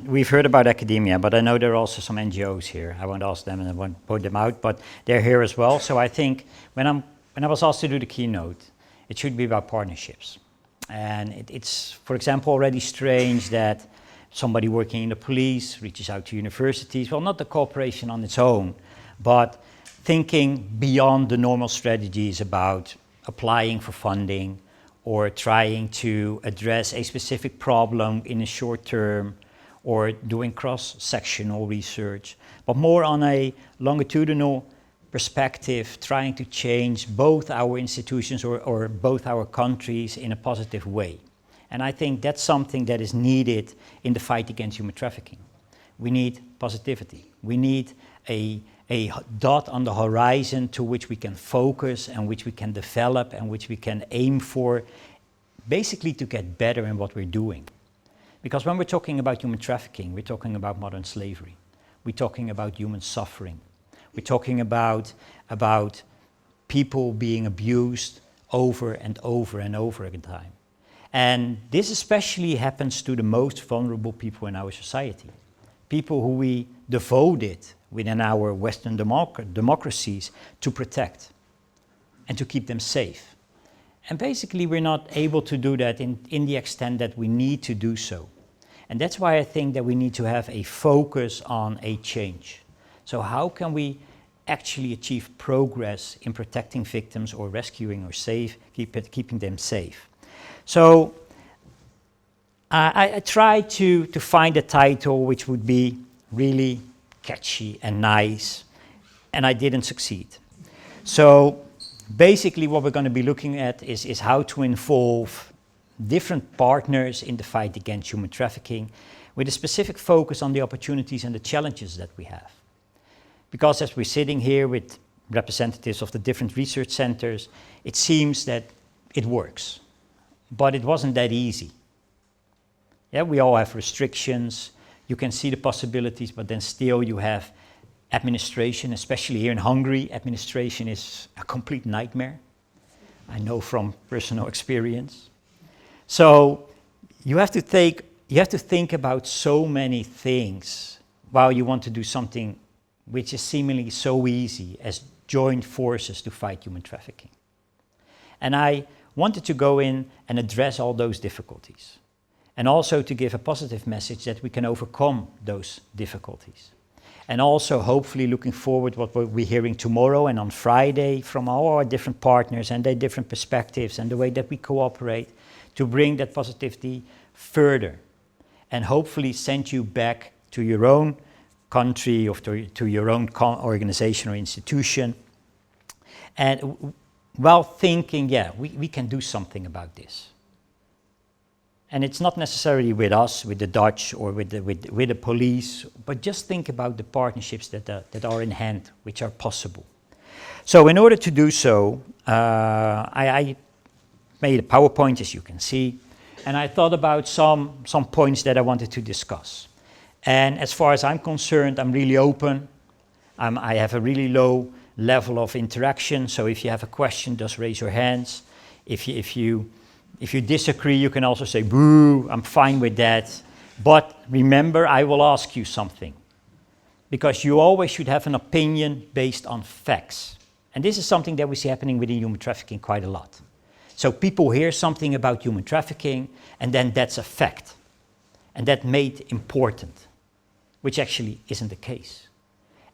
We've heard about academia, but I know there are also some NGOs here. I won't ask them and I won't point them out, but they're here as well. So I think when I was asked to do the keynote, it should be about partnerships. And it's, for example, already strange that somebody working in the police reaches out to universities. Well, not the cooperation on its own, but thinking beyond the normal strategies about applying for funding or trying to address a specific problem in a short term, or doing cross-sectional research, but more on a longitudinal perspective, trying to change both our institutions or both our countries in a positive way. And I think that's something that is needed in the fight against human trafficking. We need positivity. We need a dot on the horizon to which we can focus and which we can develop and which we can aim for, basically to get better in what we're doing. Because when we're talking about human trafficking, we're talking about modern slavery. We're talking about human suffering. We're talking about people being abused over and over and over again. And this especially happens to the most vulnerable people in our society. People who we devoted within our Western democracies to protect and to keep them safe. And basically we're not able to do that in the extent that we need to do so. And that's why I think that we need to have a focus on a change. So how can we actually achieve progress in protecting victims or rescuing or keeping them safe? So I tried to find a title which would be really catchy and nice, and I didn't succeed. So basically what we're going to be looking at is how to involve different partners in the fight against human trafficking, with a specific focus on the opportunities and the challenges that we have. Because as we're sitting here with representatives of the different research centers, it seems that it works, but it wasn't that easy. Yeah, we all have restrictions, you can see the possibilities, but then still you have administration, especially here in Hungary. Administration is a complete nightmare. I know from personal experience. So you have to think about so many things while you want to do something which is seemingly so easy as join forces to fight human trafficking. And I wanted to go in and address all those difficulties, and also to give a positive message that we can overcome those difficulties. And also hopefully looking forward what we'll be hearing tomorrow and on Friday from all our different partners and their different perspectives and the way that we cooperate to bring that positivity further and hopefully send you back to your own country or to your own organization or institution. And while thinking, yeah, we can do something about this. And it's not necessarily with us, with the Dutch or with the police, but just think about the partnerships that are in hand, which are possible. So in order to do so, I made a PowerPoint, as you can see, and I thought about some points that I wanted to discuss. And as far as I'm concerned, I'm really open. I have a really low level of interaction, so if you have a question, just raise your hands. If you disagree, you can also say, boo, I'm fine with that. But remember, I will ask you something. Because you always should have an opinion based on facts. And this is something that we see happening within human trafficking quite a lot. So people hear something about human trafficking, and then that's a fact. And that made important, which actually isn't the case.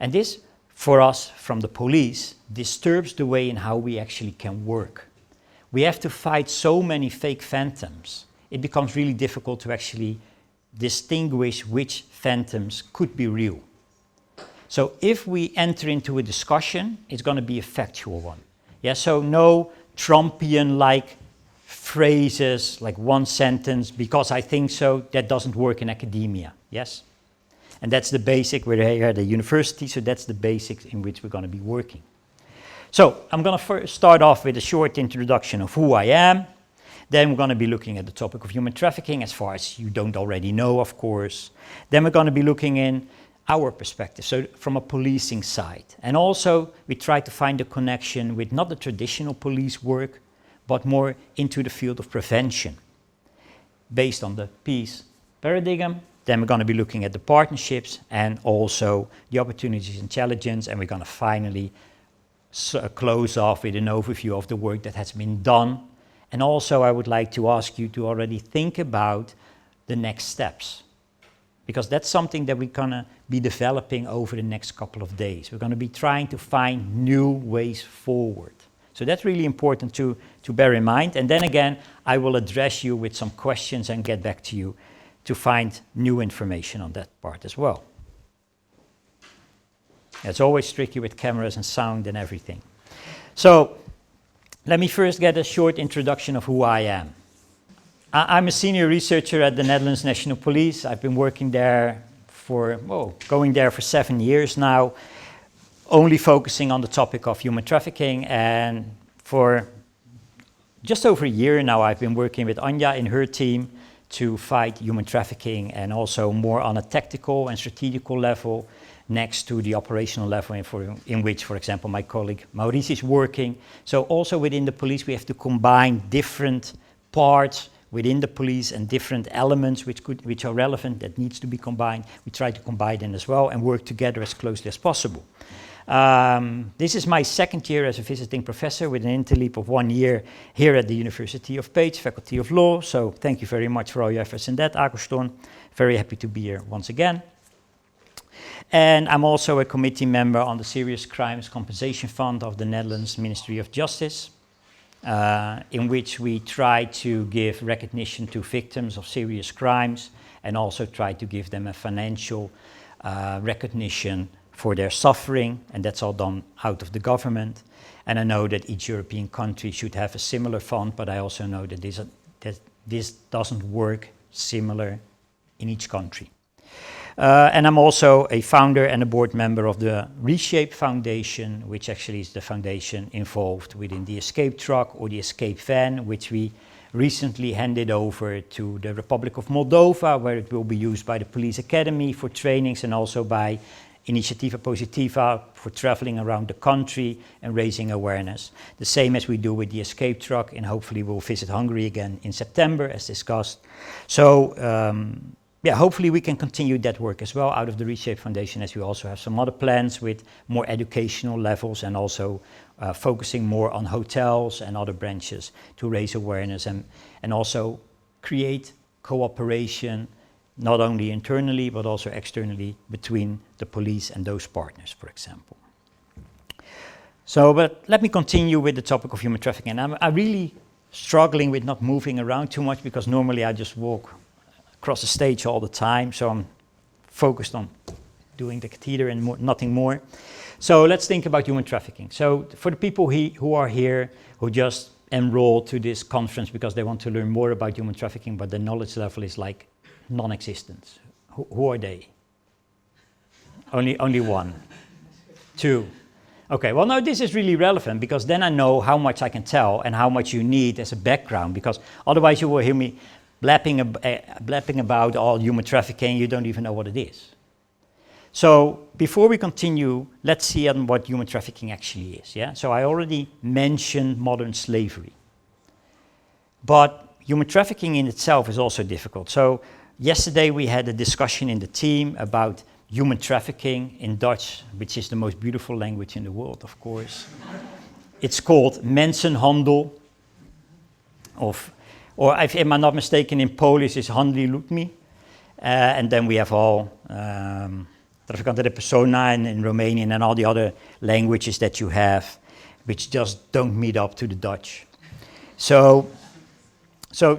And this, for us, from the police, disturbs the way in how we actually can work. We have to fight so many fake phantoms. It becomes really difficult to actually distinguish which phantoms could be real. So if we enter into a discussion, it's going to be a factual one. Yeah, so no Trumpian-like phrases, like one sentence, because I think so, that doesn't work in academia, yes? And that's the basic, we're here at the university, so that's the basics in which we're going to be working. So I'm going to first start off with a short introduction of who I am. Then we're going to be looking at the topic of human trafficking, as far as you don't already know, of course. Then we're going to be looking in our perspective, so from a policing side. And also, we try to find a connection with not the traditional police work, but more into the field of prevention, based on the peace paradigm, Then we're going to be looking at the partnerships and also the opportunities intelligence, and we're going to finally close off with an overview of the work that has been done. And also I would like to ask you to already think about the next steps, because that's something that we're going to be developing over the next couple of days. We're going to be trying to find new ways forward. So that's really important to bear in mind. And then again, I will address you with some questions and get back to you to find new information on that part as well. It's always tricky with cameras and sound and everything. So let me first get a short introduction of who I am. I'm a senior researcher at the Netherlands National Police. I've been working there going there for 7 years now, only focusing on the topic of human trafficking. And for just over a year now, I've been working with Anja in her team to fight human trafficking, and also more on a tactical and strategical level next to the operational level in which, for example, my colleague Maurice is working. So also within the police, we have to combine different parts within the police and different elements which are relevant that needs to be combined. We try to combine them as well and work together as closely as possible. This is my second year as a visiting professor with an interleap of 1 year here at the University of Pécs, Faculty of Law. So thank you very much for all your efforts in that, Agustin. Very happy to be here once again. And I'm also a committee member on the Serious Crimes Compensation Fund of the Netherlands Ministry of Justice, in which we try to give recognition to victims of serious crimes and also try to give them a financial recognition for their suffering, and that's all done out of the government. And I know that each European country should have a similar fund, but I also know that this doesn't work similar in each country. And I'm also a founder and a board member of the Reshape Foundation, which actually is the foundation involved within the escape truck or the escape van, which we recently handed over to the Republic of Moldova, where it will be used by the Police Academy for trainings and also by Initiativa Positiva for traveling around the country and raising awareness. The same as we do with the escape truck, and hopefully we'll visit Hungary again in September as discussed. So hopefully we can continue that work as well out of the Reshape Foundation, as we also have some other plans with more educational levels and also focusing more on hotels and other branches to raise awareness and also create cooperation, not only internally but also externally between the police and those partners, for example. So, but let me continue with the topic of human trafficking. I'm really struggling with not moving around too much, because normally I just walk across the stage all the time, so I'm focused on doing the catheter and nothing more. So let's think about human trafficking. So for the people who are here, who just enrolled to this conference because they want to learn more about human trafficking, but the knowledge level is like non-existent. Who are they? Only one? Two? Okay, well now this is really relevant, because then I know how much I can tell and how much you need as a background, because otherwise you will hear me blapping about all human trafficking, you don't even know what it is. So before we continue, let's see what human trafficking actually is. Yeah? So I already mentioned modern slavery. But human trafficking in itself is also difficult. So yesterday we had a discussion in the team about human trafficking in Dutch, which is the most beautiful language in the world, of course. It's called mensenhandel, or if I'm not mistaken, in Polish is handli ludźmi. And then we have all traficante de persona in Romanian and all the other languages that you have, which just don't meet up to the Dutch. So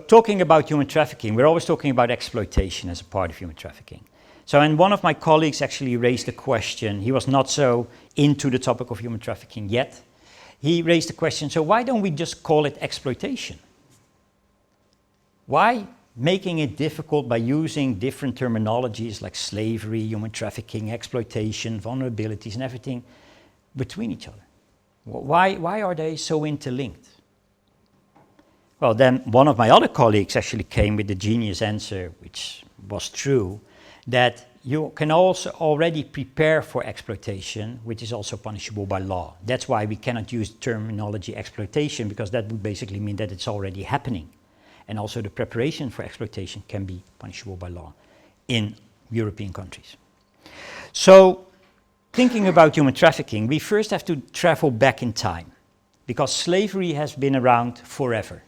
talking about human trafficking, we're always talking about exploitation as a part of human trafficking. So, and one of my colleagues actually raised a question. He was not so into the topic of human trafficking yet. He raised the question, so why don't we just call it exploitation? Why making it difficult by using different terminologies like slavery, human trafficking, exploitation, vulnerabilities and everything between each other? Why are they so interlinked? Well, then one of my other colleagues actually came with the genius answer, which was true, that you can also already prepare for exploitation, which is also punishable by law. That's why we cannot use the terminology exploitation, because that would basically mean that it's already happening. And also the preparation for exploitation can be punishable by law. in European countries. So, thinking about human trafficking, we first have to travel back in time, because slavery has been around forever,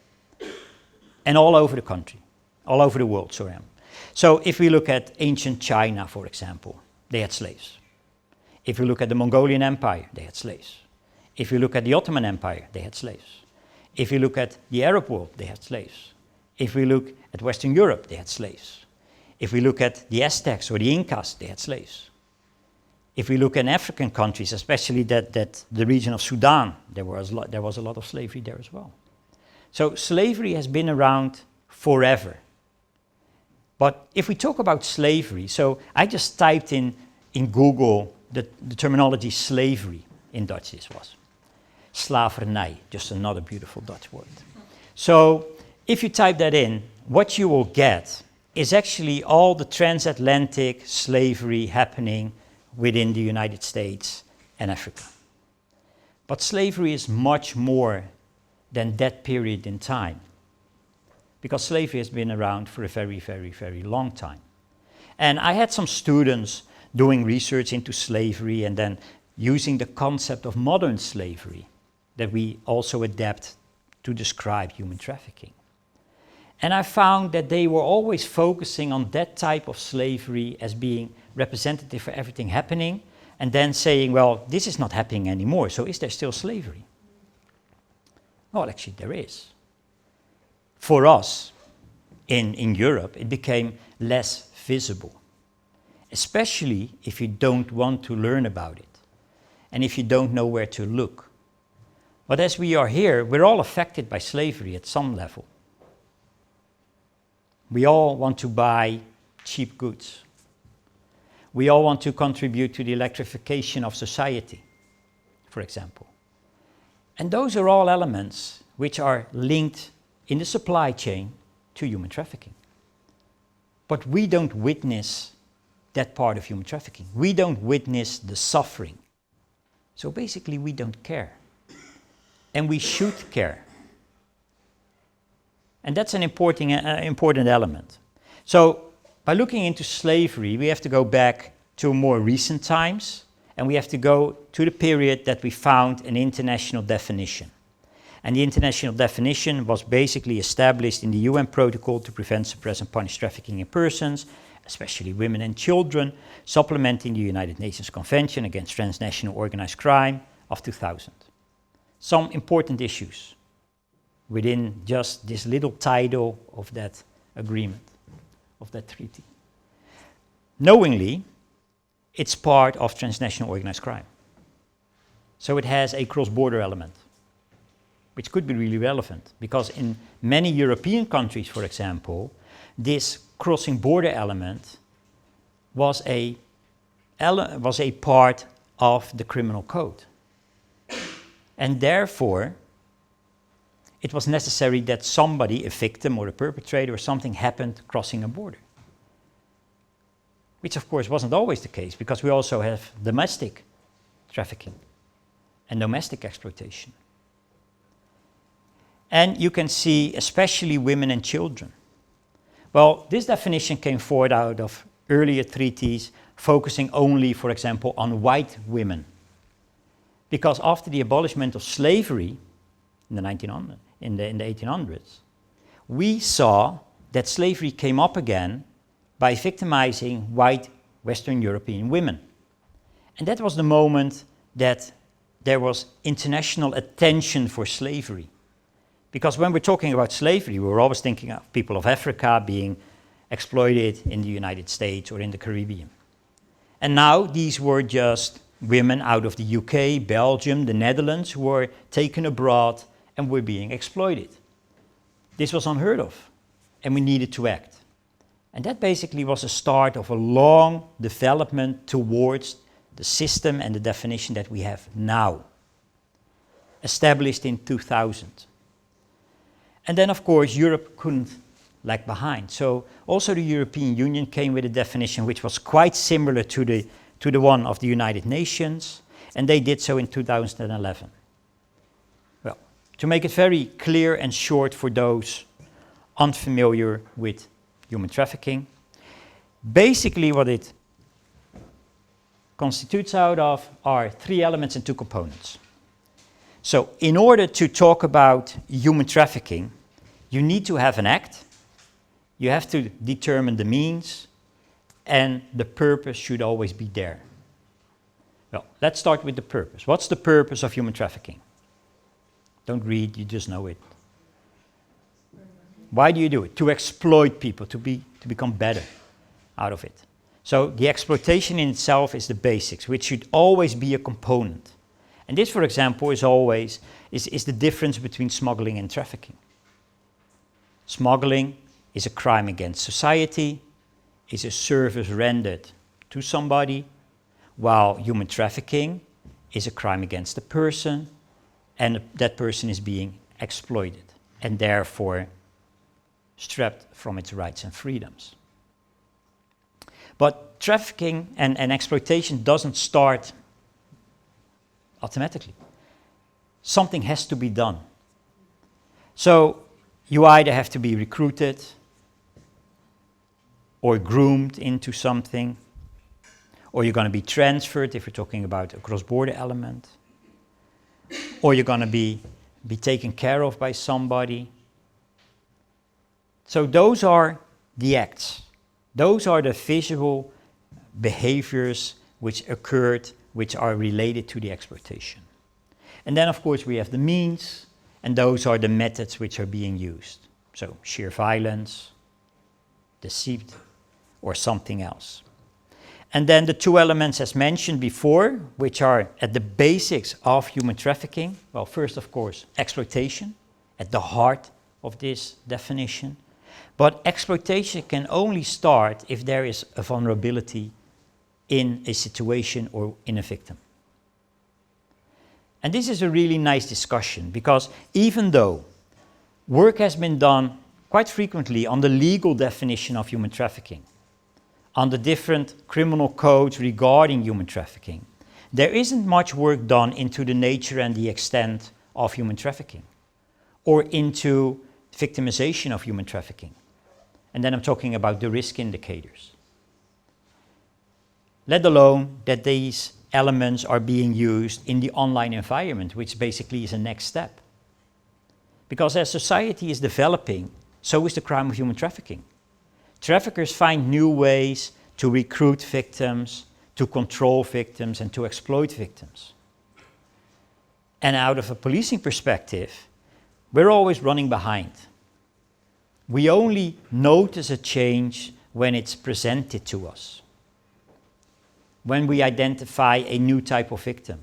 and all over the country, all over the world, sorry. So if we look at ancient China, for example, they had slaves. If we look at the Mongolian Empire, they had slaves. If we look at the Ottoman Empire, they had slaves. If we look at the Arab world, they had slaves. If we look at Western Europe, they had slaves. If we look at the Aztecs or the Incas, they had slaves. If we look in African countries, especially that the region of Sudan, there was a lot of slavery there as well. So slavery has been around forever. But if we talk about slavery, so I just typed in Google the terminology slavery, in Dutch this was. Slavernij, just another beautiful Dutch word. So if you type that in, what you will get is actually all the transatlantic slavery happening within the United States and Africa. But slavery is much more than that period in time, because slavery has been around for a very, very, very long time. And I had some students doing research into slavery and then using the concept of modern slavery that we also adapt to describe human trafficking. And I found that they were always focusing on that type of slavery as being representative for everything happening, and then saying, well, this is not happening anymore, so is there still slavery? Well, actually there is. For us, in Europe, it became less visible, especially if you don't want to learn about it, and if you don't know where to look. But as we are here, we're all affected by slavery at some level. We all want to buy cheap goods. We all want to contribute to the electrification of society, for example. And those are all elements which are linked in the supply chain to human trafficking. But we don't witness that part of human trafficking. We don't witness the suffering. So basically we don't care. And we should care. And that's an important element. So by looking into slavery, we have to go back to more recent times, and we have to go to the period that we found an international definition. And the international definition was basically established in the UN Protocol to prevent, suppress, and punish trafficking in persons, especially women and children, supplementing the United Nations Convention against Transnational Organized Crime of 2000. Some important issues within just this little title of that agreement, of that treaty. Knowingly, it's part of transnational organized crime. So it has a cross-border element, which could be really relevant, because in many European countries, for example, this crossing border element was a part of the criminal code. And therefore, it was necessary that somebody, a victim or a perpetrator or something, happened crossing a border. Which of course wasn't always the case, because we also have domestic trafficking and domestic exploitation. And you can see especially women and children. Well, this definition came forward out of earlier treaties focusing only, for example, on white women. Because after the abolishment of slavery in the 1800s, we saw that slavery came up again by victimizing white Western European women. And that was the moment that there was international attention for slavery. Because when we're talking about slavery, we're always thinking of people of Africa being exploited in the United States or in the Caribbean. And now these were just women out of the UK, Belgium, the Netherlands, who were taken abroad and were being exploited. This was unheard of, and we needed to act. And that basically was the start of a long development towards the system and the definition that we have now, established in 2000. And then, of course, Europe couldn't lag behind. So also the European Union came with a definition which was quite similar to the one of the United Nations, and they did so in 2011. Well, to make it very clear and short for those unfamiliar with human trafficking, basically what it constitutes out of are 3 elements and 2 components. So in order to talk about human trafficking, you need to have an act, you have to determine the means, and the purpose should always be there. Well, let's start with the purpose. What's the purpose of human trafficking? Don't read, you just know it. Why do you do it? To exploit people, to become better out of it. So the exploitation in itself is the basics, which should always be a component. And this, for example, is the difference between smuggling and trafficking. Smuggling is a crime against society, is a service rendered to somebody, while human trafficking is a crime against a person, and that person is being exploited, and therefore stripped from its rights and freedoms. But trafficking and exploitation doesn't start automatically. Something has to be done. So you either have to be recruited or groomed into something, or you're going to be transferred if we're talking about a cross-border element, or you're going to be taken care of by somebody. So those are the acts. Those are the visual behaviors which occurred, which are related to the exploitation. And then, of course, we have the means, and those are the methods which are being used. So sheer violence, deceit, or something else. And then the 2 elements as mentioned before, which are at the basics of human trafficking. Well, first, of course, exploitation, at the heart of this definition. But exploitation can only start if there is a vulnerability in a situation or in a victim. And this is a really nice discussion, because even though work has been done quite frequently on the legal definition of human trafficking, on the different criminal codes regarding human trafficking, there isn't much work done into the nature and the extent of human trafficking, or into victimization of human trafficking. And then I'm talking about the risk indicators. Let alone that these elements are being used in the online environment, which basically is a next step. Because as society is developing, so is the crime of human trafficking. Traffickers find new ways to recruit victims, to control victims, and to exploit victims. And out of a policing perspective, we're always running behind. We only notice a change when it's presented to us, when we identify a new type of victim,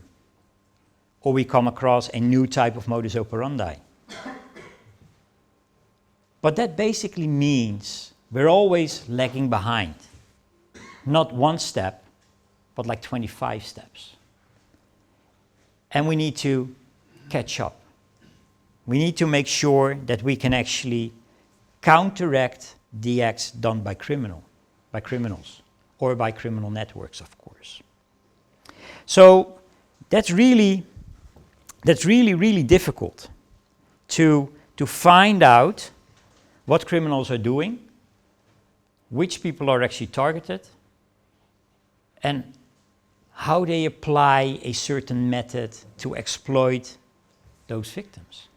or we come across a new type of modus operandi. But that basically means we're always lagging behind. Not 1 step, but like 25 steps. And we need to catch up. We need to make sure that we can actually counteract the acts done by criminals, or by criminal networks, of course. So that's really difficult to find out what criminals are doing, which people are actually targeted, and how they apply a certain method to exploit those victims.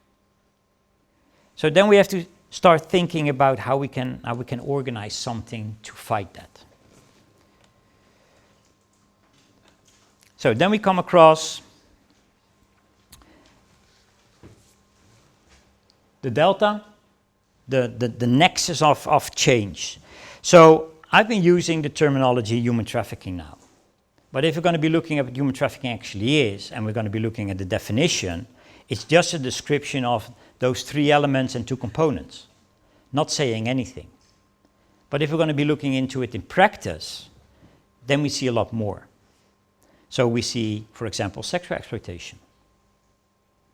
So then we have to start thinking about how we can organize something to fight that. So then we come across the delta, the nexus of change. So I've been using the terminology human trafficking now. But if we're going to be looking at what human trafficking actually is, and we're going to be looking at the definition, it's just a description of those 3 elements and 2 components, not saying anything. But if we're going to be looking into it in practice, then we see a lot more. So we see, for example, sexual exploitation.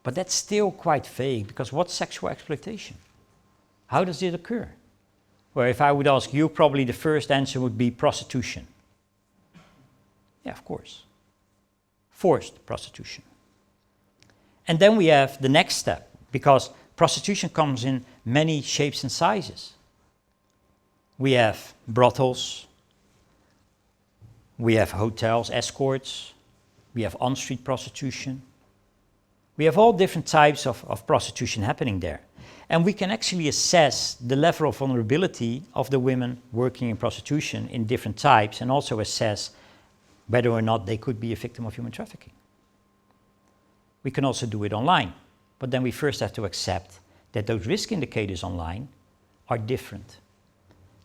But that's still quite vague, because what's sexual exploitation? How does it occur? Well, if I would ask you, probably the first answer would be prostitution. Yeah, of course. Forced prostitution. And then we have the next step, because prostitution comes in many shapes and sizes. We have brothels, we have hotels, escorts, we have on-street prostitution. We have all different types of prostitution happening there. And we can actually assess the level of vulnerability of the women working in prostitution in different types, and also assess whether or not they could be a victim of human trafficking. We can also do it online, but then we first have to accept that those risk indicators online are different,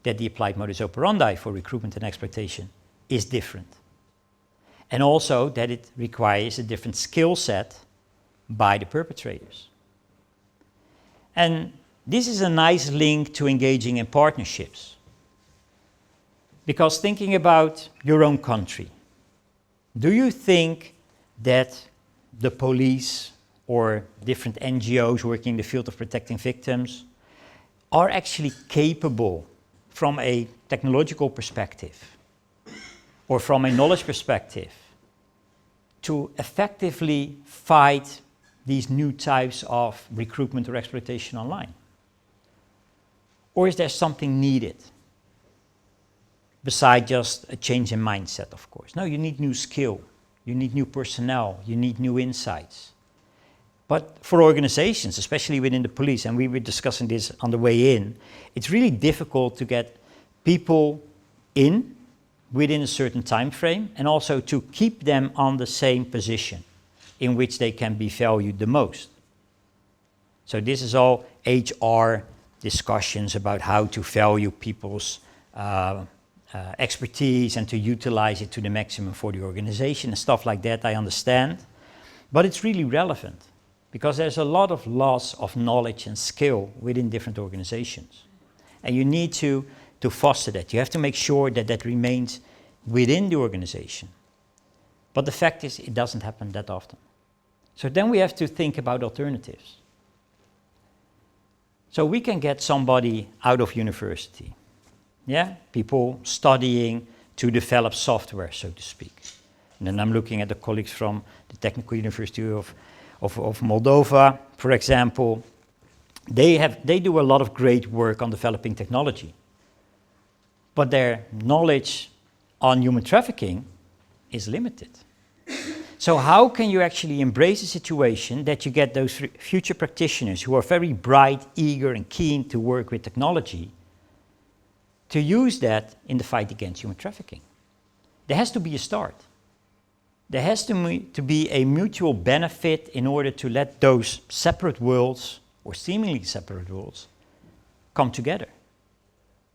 that the applied modus operandi for recruitment and exploitation is different, and also that it requires a different skill set by the perpetrators. And this is a nice link to engaging in partnerships. Because thinking about your own country, do you think that the police or different NGOs working in the field of protecting victims are actually capable from a technological perspective or from a knowledge perspective to effectively fight these new types of recruitment or exploitation online? Or is there something needed besides just a change in mindset, of course? No, you need new skill, you need new personnel, you need new insights. But for organizations, especially within the police, and we were discussing this on the way in, it's really difficult to get people in within a certain time frame, and also to keep them on the same position in which they can be valued the most. So this is all HR discussions about how to value people's expertise and to utilize it to the maximum for the organization and stuff like that, I understand. But it's really relevant because there's a lot of loss of knowledge and skill within different organizations. And you need to foster that. You have to make sure that that remains within the organization. But the fact is, it doesn't happen that often. So then we have to think about alternatives. So we can get somebody out of university, yeah, people studying to develop software, so to speak. And then I'm looking at the colleagues from the Technical University of Moldova, for example. They do a lot of great work on developing technology, but their knowledge on human trafficking is limited. So how can you actually embrace a situation that you get those future practitioners who are very bright, eager, and keen to work with technology to use that in the fight against human trafficking? There has to be a start. There has to be a mutual benefit in order to let those separate worlds, or seemingly separate worlds, come together.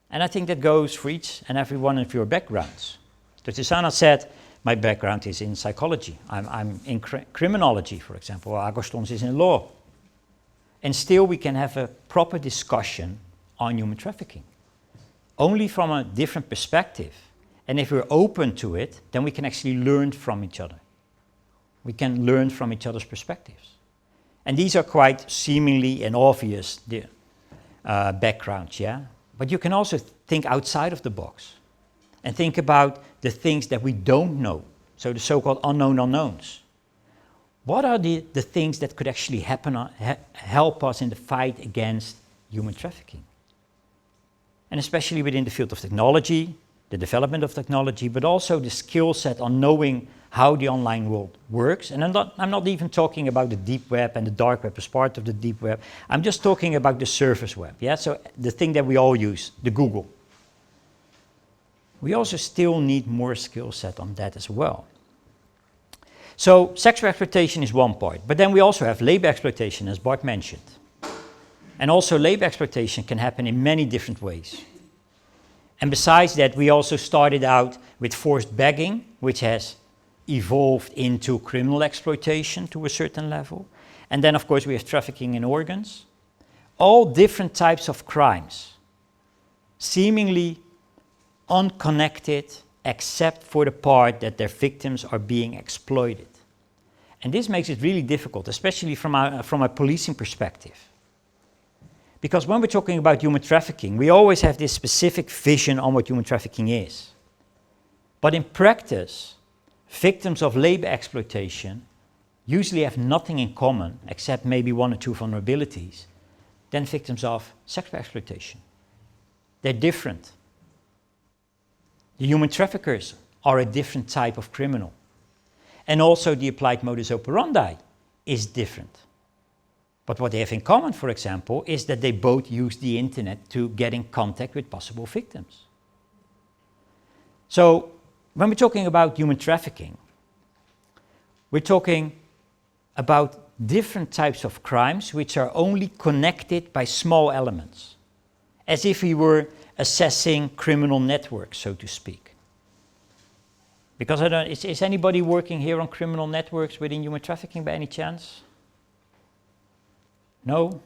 And I think that goes for each and every one of your backgrounds. So Susanna said, my background is in psychology. I'm in criminology, for example. Agostons is in law. And still we can have a proper discussion on human trafficking, only from a different perspective. And if we're open to it, then we can actually learn from each other. We can learn from each other's perspectives. And these are quite seemingly and obvious backgrounds, yeah? But you can also think outside of the box and think about the things that we don't know, so the so-called unknown unknowns. What are the things that could actually help us in the fight against human trafficking? And especially within the field of technology, the development of technology, but also the skill set on knowing how the online world works. And I'm not even talking about the deep web and the dark web as part of the deep web. I'm just talking about the surface web, yeah? So the thing that we all use, the Google. We also still need more skill set on that as well. So sexual exploitation is one part, but then we also have labor exploitation, as Bart mentioned. And also labor exploitation can happen in many different ways. And besides that, we also started out with forced begging, which has evolved into criminal exploitation to a certain level. And then, of course, we have trafficking in organs. All different types of crimes, seemingly unconnected, except for the part that their victims are being exploited. And this makes it really difficult, especially from a policing perspective. Because when we're talking about human trafficking, we always have this specific vision on what human trafficking is. But in practice, victims of labor exploitation usually have nothing in common, except maybe one or two vulnerabilities, than victims of sexual exploitation. They're different. The human traffickers are a different type of criminal. And also the applied modus operandi is different. But what they have in common, for example, is that they both use the internet to get in contact with possible victims. So when we're talking about human trafficking, we're talking about different types of crimes which are only connected by small elements, as if we were assessing criminal networks, so to speak. Because is anybody working here on criminal networks within human trafficking by any chance? No?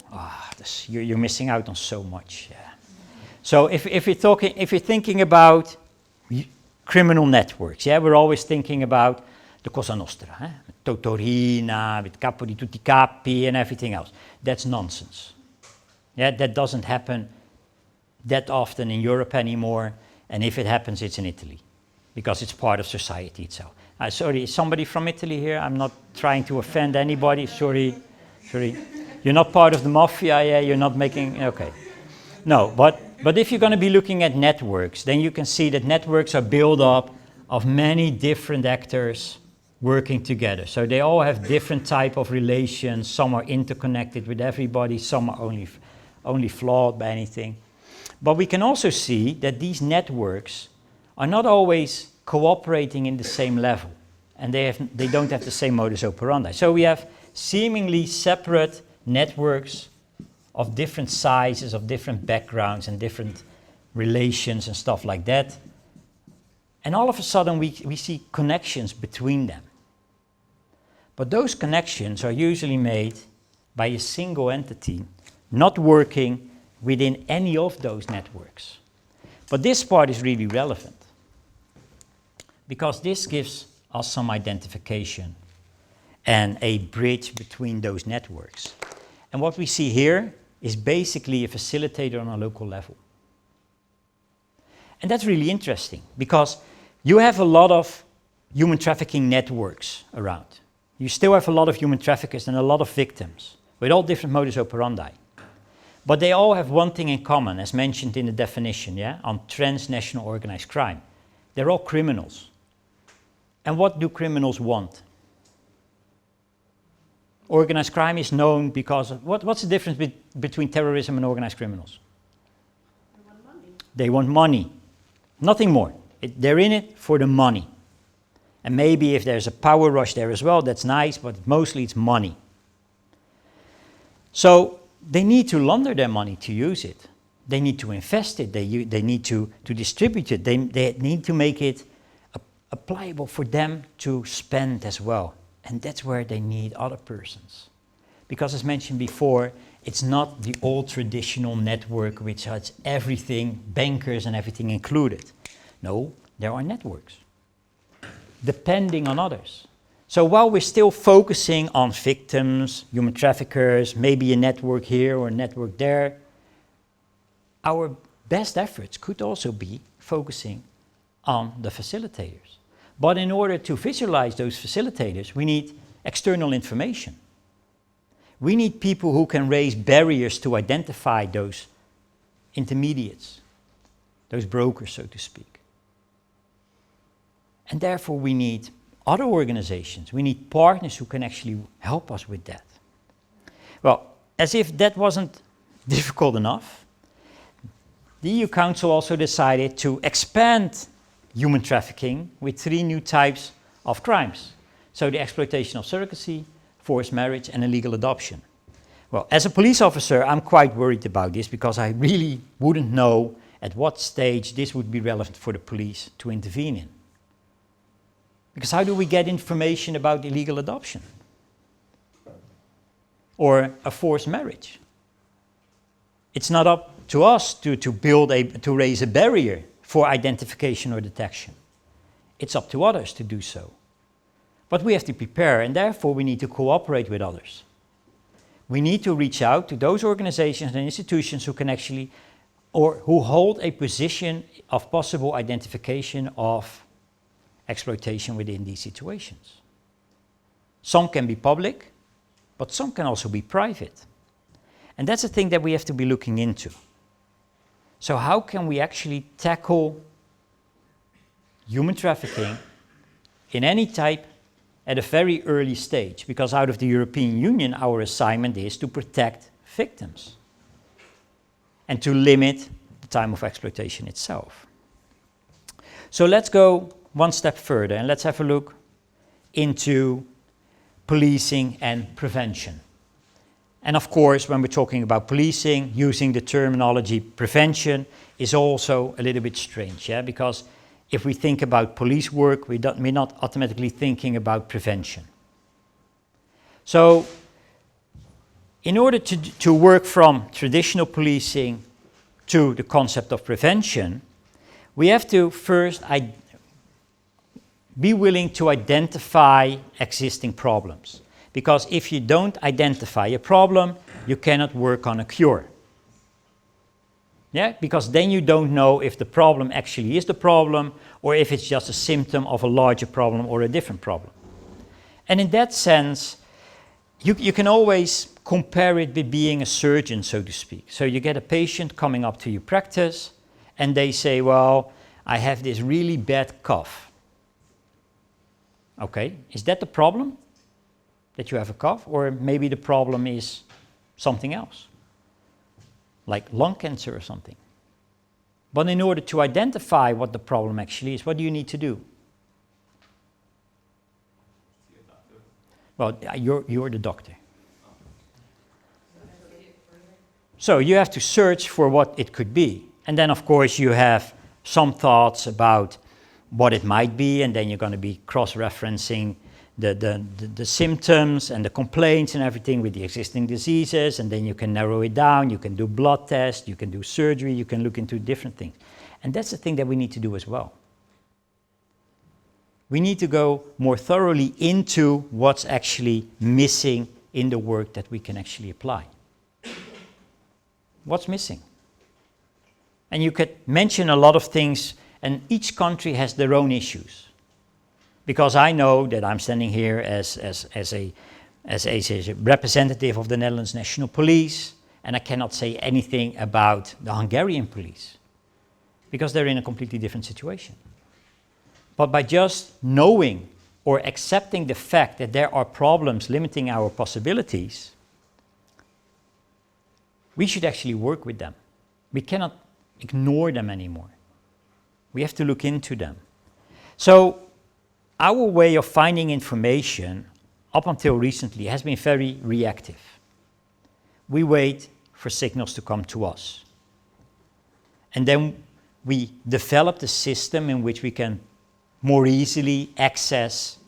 You're missing out on so much. Yeah. So if you're thinking about criminal networks, yeah, we're always thinking about the Cosa Nostra, Totorina, with Capo di Tutti Capi and everything else. That's nonsense. Yeah, that doesn't happen that often in Europe anymore, and if it happens, it's in Italy, because it's part of society itself. Sorry, is somebody from Italy here? I'm not trying to offend anybody, sorry. You're not part of the mafia, yeah, you're not making, okay. No, but if you're going to be looking at networks, then you can see that networks are built up of many different actors working together. So they all have different type of relations. Some are interconnected with everybody, some are only flawed by anything. But we can also see that these networks are not always cooperating in the same level, and they don't have the same modus operandi. So we have seemingly separate networks of different sizes, of different backgrounds and different relations and stuff like that. And all of a sudden we see connections between them. But those connections are usually made by a single entity, not working within any of those networks. But this part is really relevant, because this gives us some identification and a bridge between those networks. And what we see here is basically a facilitator on a local level. And that's really interesting, because you have a lot of human trafficking networks around. You still have a lot of human traffickers and a lot of victims with all different modus operandi. But they all have one thing in common, as mentioned in the definition, yeah, on transnational organized crime. They're all criminals. And what do criminals want? Organized crime is known because of, what's the difference between terrorism and organized criminals? They want money. They want money, nothing more. They're in it for the money. And maybe if there's a power rush there as well, that's nice, but mostly it's money. So they need to launder their money to use it. They need to invest it. They need to distribute it. They need to make it applicable for them to spend as well. And that's where they need other persons. Because as mentioned before, it's not the old traditional network which has everything, bankers and everything included. No, there are networks, depending on others. So while we're still focusing on victims, human traffickers, maybe a network here or a network there, our best efforts could also be focusing on the facilitators. But in order to visualize those facilitators, we need external information. We need people who can raise barriers to identify those intermediates, those brokers, so to speak. And therefore we need other organizations. We need partners who can actually help us with that. Well, as if that wasn't difficult enough, the EU Council also decided to expand human trafficking with 3 new types of crimes. So the exploitation of surrogacy, forced marriage and illegal adoption. Well, as a police officer, I'm quite worried about this, because I really wouldn't know at what stage this would be relevant for the police to intervene in. Because how do we get information about illegal adoption? Or a forced marriage? It's not up to us to raise a barrier for identification or detection. It's up to others to do so. But we have to prepare, and therefore we need to cooperate with others. We need to reach out to those organizations and institutions who can actually, or who hold a position of possible identification of exploitation within these situations. Some can be public, but some can also be private. And that's a thing that we have to be looking into. So how can we actually tackle human trafficking in any type at a very early stage, because out of the European Union, our assignment is to protect victims and to limit the time of exploitation itself. So let's go one step further and let's have a look into policing and prevention. And of course, when we're talking about policing, using the terminology prevention is also a little bit strange, yeah? Because if we think about police work, we're not automatically thinking about prevention. So, in order to work from traditional policing to the concept of prevention, we have to first be willing to identify existing problems. Because if you don't identify a problem, you cannot work on a cure. Yeah, because then you don't know if the problem actually is the problem or if it's just a symptom of a larger problem or a different problem. And in that sense, you can always compare it with being a surgeon, so to speak. So you get a patient coming up to your practice and they say, well, I have this really bad cough. Okay, is that the problem? That you have a cough? Or maybe the problem is something else, like lung cancer or something. But in order to identify what the problem actually is, what do you need to do? Well, you're the doctor. So you have to search for what it could be. And then, of course, you have some thoughts about what it might be, and then you're going to be cross-referencing the symptoms and the complaints and everything with the existing diseases, and then you can narrow it down, you can do blood tests, you can do surgery, you can look into different things. And that's the thing that we need to do as well. We need to go more thoroughly into what's actually missing in the work that we can actually apply. What's missing? And you could mention a lot of things, and each country has their own issues. Because I know that I'm standing here as a representative of the Netherlands National Police, and I cannot say anything about the Hungarian police, because they're in a completely different situation. But by just knowing or accepting the fact that there are problems limiting our possibilities, we should actually work with them. We cannot ignore them anymore. We have to look into them. So, our way of finding information, up until recently, has been very reactive. We wait for signals to come to us. And then we developed a system in which we can more easily access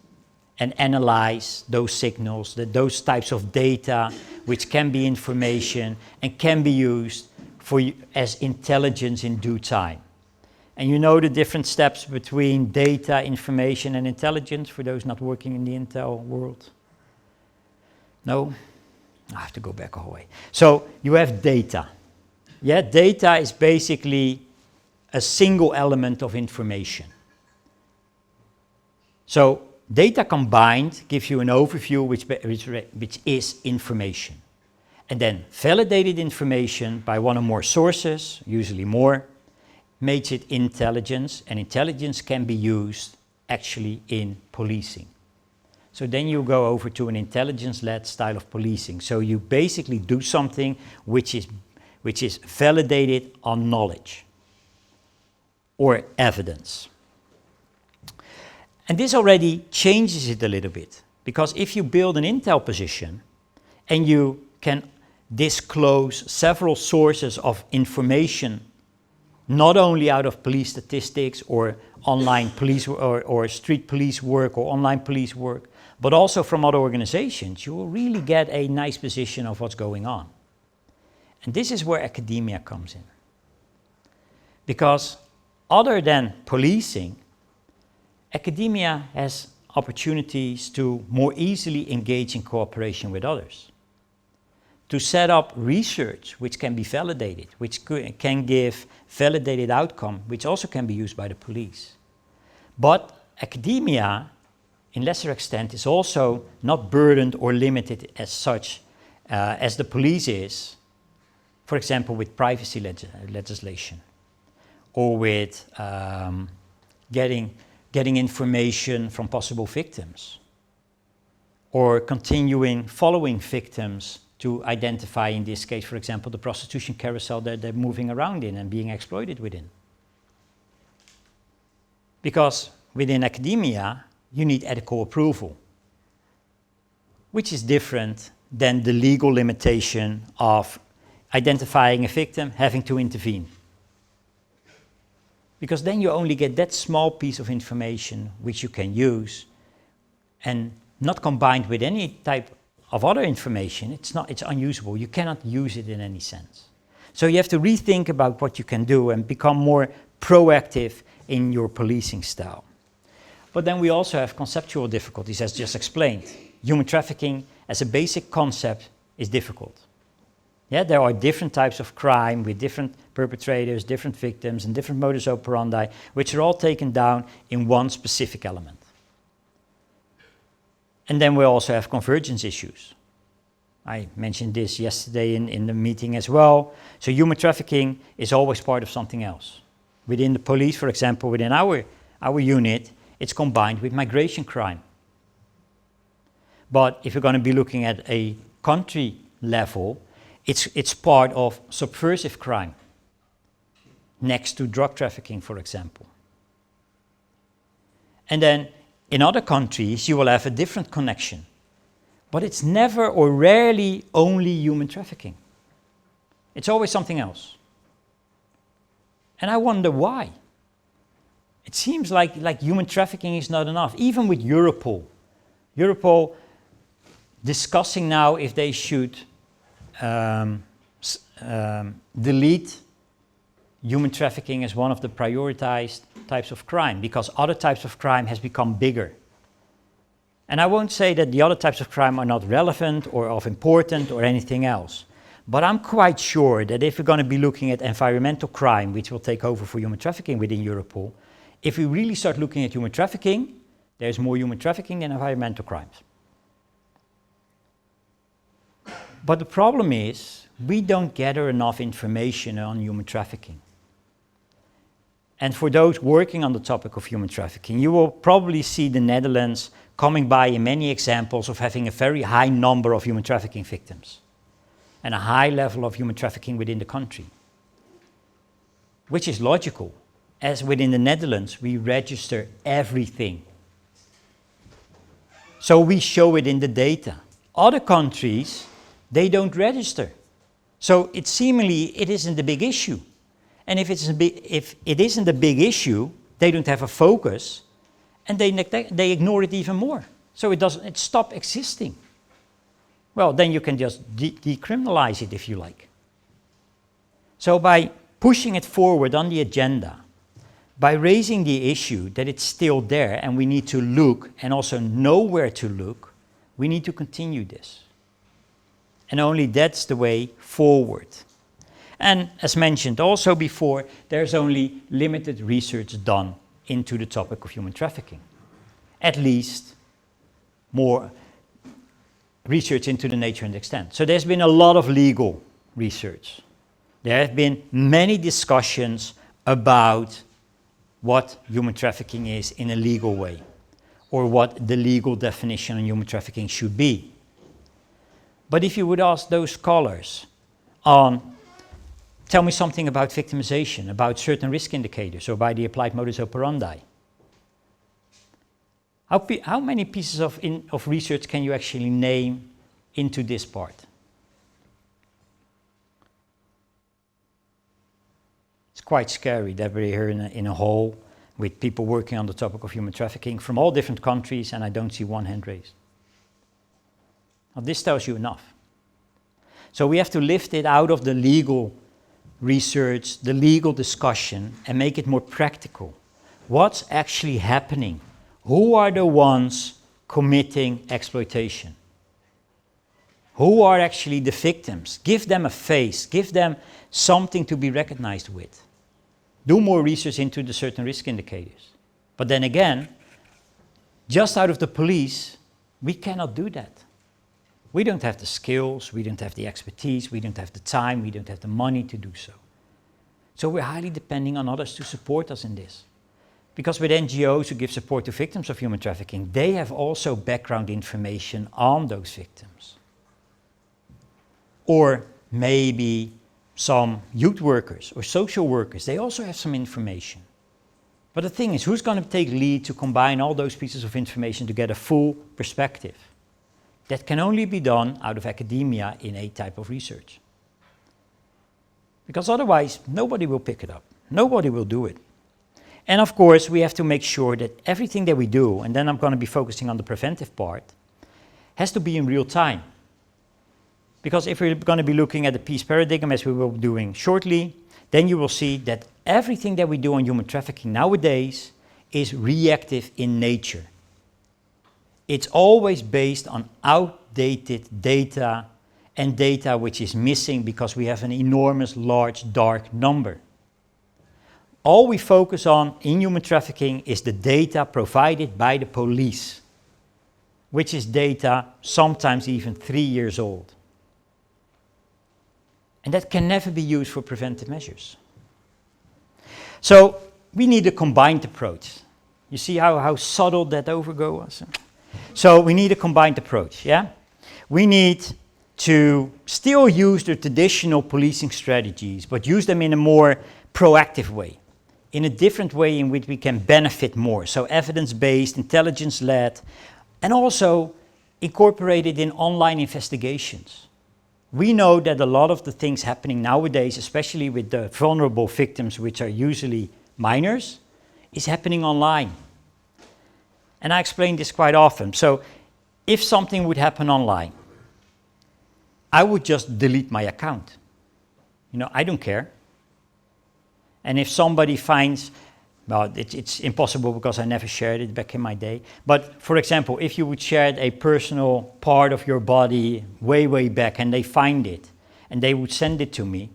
and analyze those signals, those types of data, which can be information and can be used as intelligence in due time. And you know the different steps between data, information, and intelligence for those not working in the intel world? No? I have to go back a whole way. So you have data. Yeah, data is basically a single element of information. So data combined gives you an overview which is information. And then validated information by one or more sources, usually more, makes it intelligence, and intelligence can be used actually in policing. So then you go over to an intelligence-led style of policing. So you basically do something which is validated on knowledge or evidence. And this already changes it a little bit, because if you build an intel position and you can disclose several sources of information, not only out of police statistics or online police or street police work or online police work, but also from other organizations, you will really get a nice position of what's going on. And this is where academia comes in. Because other than policing, academia has opportunities to more easily engage in cooperation with others, to set up research which can be validated, which can give validated outcome, which also can be used by the police. But academia, in lesser extent, is also not burdened or limited as such as the police is, for example, with privacy legislation, or with getting getting information from possible victims, or continuing following victims to identify, in this case, for example, the prostitution carousel that they're moving around in and being exploited within. Because within academia, you need ethical approval, which is different than the legal limitation of identifying a victim, having to intervene. Because then you only get that small piece of information which you can use, and not combined with any type of other information, it's unusable. You cannot use it in any sense. So you have to rethink about what you can do and become more proactive in your policing style. But then we also have conceptual difficulties, as just explained. Human trafficking as a basic concept is difficult. Yeah, there are different types of crime with different perpetrators, different victims, and different modus operandi, which are all taken down in one specific element. And then we also have convergence issues. I mentioned this yesterday in the meeting as well. So human trafficking is always part of something else. Within the police, for example, within our unit, it's combined with migration crime. But if you're going to be looking at a country level, it's part of subversive crime, next to drug trafficking, for example. And then in other countries, you will have a different connection. But it's never or rarely only human trafficking. It's always something else. And I wonder why. It seems like human trafficking is not enough, even with Europol. Europol discussing now if they should delete human trafficking as one of the prioritized types of crime, because other types of crime has become bigger. And I won't say that the other types of crime are not relevant or of importance or anything else, but I'm quite sure that if we're going to be looking at environmental crime, which will take over for human trafficking within Europol, if we really start looking at human trafficking, there's more human trafficking than environmental crimes. But the problem is, we don't gather enough information on human trafficking. And for those working on the topic of human trafficking, you will probably see the Netherlands coming by in many examples of having a very high number of human trafficking victims and a high level of human trafficking within the country, which is logical, as within the Netherlands we register everything. So we show it in the data. Other countries, they don't register. So it isn't a big issue. And if it isn't a big issue, they don't have a focus, and they ignore it even more. So it stops existing. Well, then you can just decriminalize it if you like. So by pushing it forward on the agenda, by raising the issue that it's still there and we need to look and also know where to look, we need to continue this. And only that's the way forward. And as mentioned also before, there's only limited research done into the topic of human trafficking. At least more research into the nature and extent. So there's been a lot of legal research. There have been many discussions about what human trafficking is in a legal way, or what the legal definition of human trafficking should be. But if you would ask those scholars tell me something about victimization, about certain risk indicators, or by the applied modus operandi. How many pieces of research can you actually name into this part? It's quite scary that we're here in a hall with people working on the topic of human trafficking from all different countries, and I don't see one hand raised. Now, this tells you enough. So we have to lift it out of the legal research, the legal discussion, and make it more practical. What's actually happening? Who are the ones committing exploitation? Who are actually the victims? Give them a face, give them something to be recognized with. Do more research into the certain risk indicators. But then again, just out of the police, we cannot do that. We don't have the skills, we don't have the expertise, we don't have the time, we don't have the money to do so. So we're highly depending on others to support us in this. Because with NGOs who give support to victims of human trafficking, they have also background information on those victims. Or maybe some youth workers or social workers, they also have some information. But the thing is, who's going to take lead to combine all those pieces of information to get a full perspective? That can only be done out of academia in a type of research. Because otherwise, nobody will pick it up. Nobody will do it. And of course, we have to make sure that everything that we do, and then I'm going to be focusing on the preventive part, has to be in real time. Because if we're going to be looking at the peace paradigm, as we will be doing shortly, then you will see that everything that we do on human trafficking nowadays is reactive in nature. It's always based on outdated data, and data which is missing because we have an enormous, large, dark number. All we focus on in human trafficking is the data provided by the police, which is data sometimes even 3 years old. And that can never be used for preventive measures. So we need a combined approach. You see how subtle that overgo was? So we need a combined approach, yeah? We need to still use the traditional policing strategies, but use them in a more proactive way, in a different way in which we can benefit more. So evidence-based, intelligence-led, and also incorporated in online investigations. We know that a lot of the things happening nowadays, especially with the vulnerable victims, which are usually minors, is happening online. And I explain this quite often. So if something would happen online, I would just delete my account. You know, I don't care. And if somebody finds, well, it's impossible because I never shared it back in my day. But for example, if you would share a personal part of your body way, way back and they find it and they would send it to me,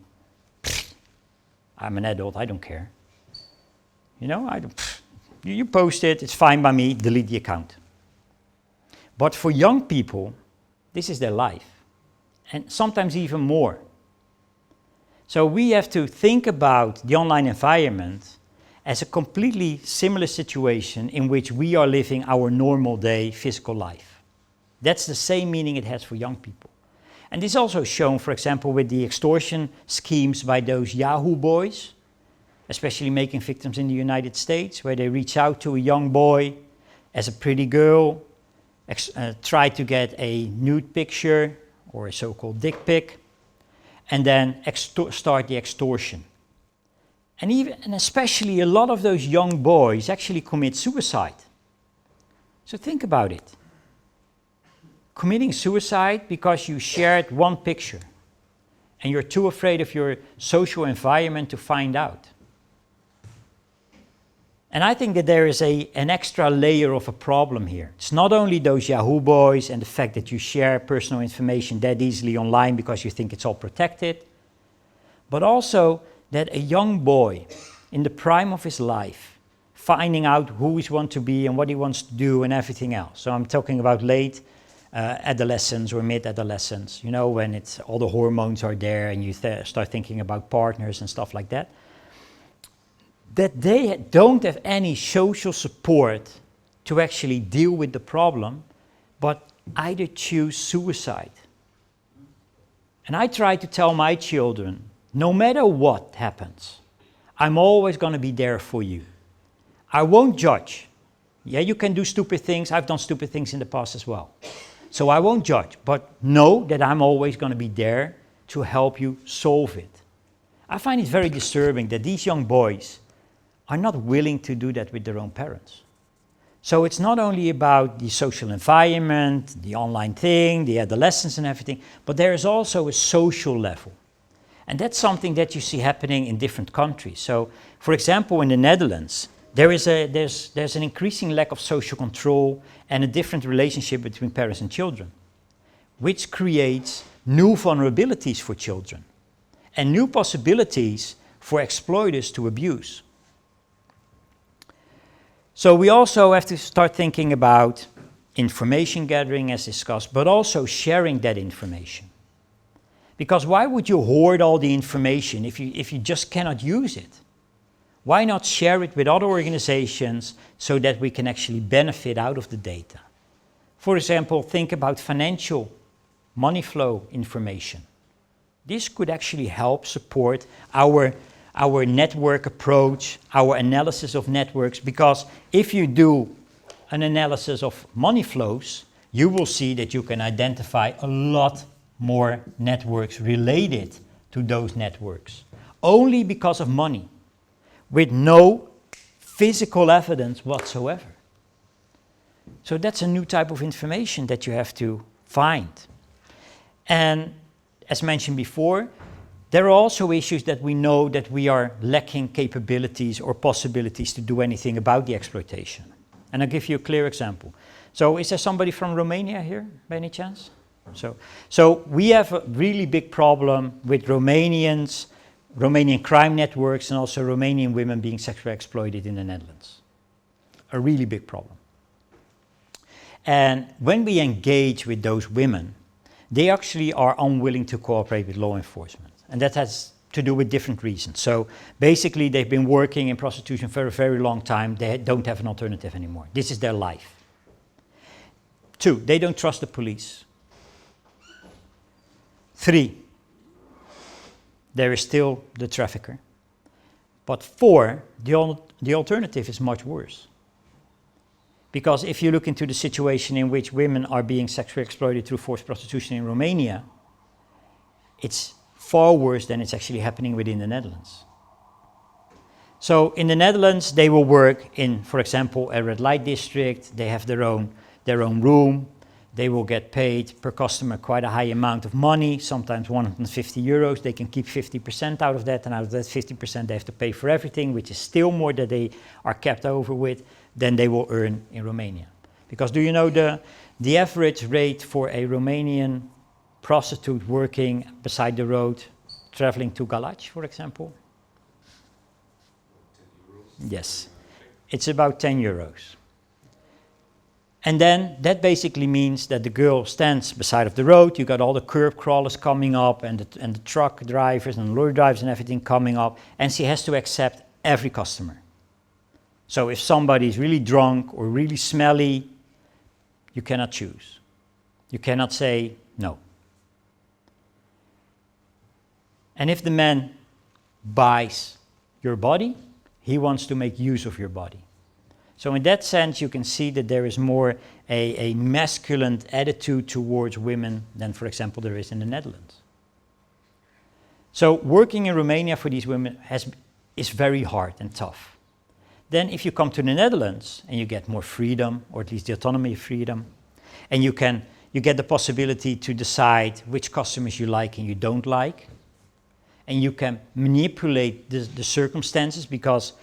I'm an adult, I don't care. You know, you post it, it's fine by me, delete the account. But for young people, this is their life. And sometimes even more. So we have to think about the online environment as a completely similar situation in which we are living our normal day physical life. That's the same meaning it has for young people. And this is also shown, for example, with the extortion schemes by those Yahoo boys, especially making victims in the United States, where they reach out to a young boy as a pretty girl, try to get a nude picture or a so-called dick pic, and then start the extortion. And especially a lot of those young boys actually commit suicide. So think about it. Committing suicide because you shared one picture and you're too afraid of your social environment to find out. And I think that there is an extra layer of a problem here. It's not only those Yahoo boys and the fact that you share personal information that easily online because you think it's all protected, but also that a young boy in the prime of his life, finding out who he wants to be and what he wants to do and everything else. So I'm talking about late adolescence or mid-adolescence, you know, when all the hormones are there and you start thinking about partners and stuff like that. That they don't have any social support to actually deal with the problem, but either choose suicide. And I try to tell my children, no matter what happens, I'm always going to be there for you. I won't judge. Yeah, you can do stupid things. I've done stupid things in the past as well. So I won't judge, but know that I'm always going to be there to help you solve it. I find it very disturbing that these young boys are not willing to do that with their own parents. So it's not only about the social environment, the online thing, the adolescence and everything, but there is also a social level. And that's something that you see happening in different countries. So, for example, in the Netherlands, there's an increasing lack of social control and a different relationship between parents and children, which creates new vulnerabilities for children and new possibilities for exploiters to abuse. So we also have to start thinking about information gathering as discussed, but also sharing that information. Because why would you hoard all the information if you just cannot use it? Why not share it with other organizations so that we can actually benefit out of the data? For example, think about financial money flow information. This could actually help support our network approach, our analysis of networks, because if you do an analysis of money flows, you will see that you can identify a lot more networks related to those networks, only because of money, with no physical evidence whatsoever. So that's a new type of information that you have to find. And as mentioned before, there are also issues that we know that we are lacking capabilities or possibilities to do anything about the exploitation. And I'll give you a clear example. So is there somebody from Romania here, by any chance? So we have a really big problem with Romanian crime networks and also Romanian women being sexually exploited in the Netherlands. A really big problem. And when we engage with those women, they actually are unwilling to cooperate with law enforcement. And that has to do with different reasons. So basically they've been working in prostitution for a very long time. They don't have an alternative anymore. This is their life. 2, they don't trust the police. 3, there is still the trafficker. But 4, the alternative is much worse. Because if you look into the situation in which women are being sexually exploited through forced prostitution in Romania, it's far worse than it's actually happening within the Netherlands. So in the Netherlands, they will work in, for example, a red light district. They have their own room. They will get paid per customer quite a high amount of money, sometimes 150 euros. They can keep 50% out of that, and out of that 50% they have to pay for everything, which is still more that they are kept over with than they will earn in Romania. Because do you know the average rate for a Romanian prostitute working beside the road, traveling to Galați, for example? 10 euros. Yes, it's about 10 euros. And then that basically means that the girl stands beside of the road, you got all the curb crawlers coming up and the truck drivers and lorry drivers and everything coming up, and she has to accept every customer. So if somebody is really drunk or really smelly, you cannot choose. You cannot say no. And if the man buys your body, he wants to make use of your body. So in that sense, you can see that there is more a masculine attitude towards women than, for example, there is in the Netherlands. So working in Romania for these women is very hard and tough. Then if you come to the Netherlands and you get more freedom, or at least the autonomy of freedom, and you get the possibility to decide which customers you like and you don't like, and you can manipulate the circumstances, because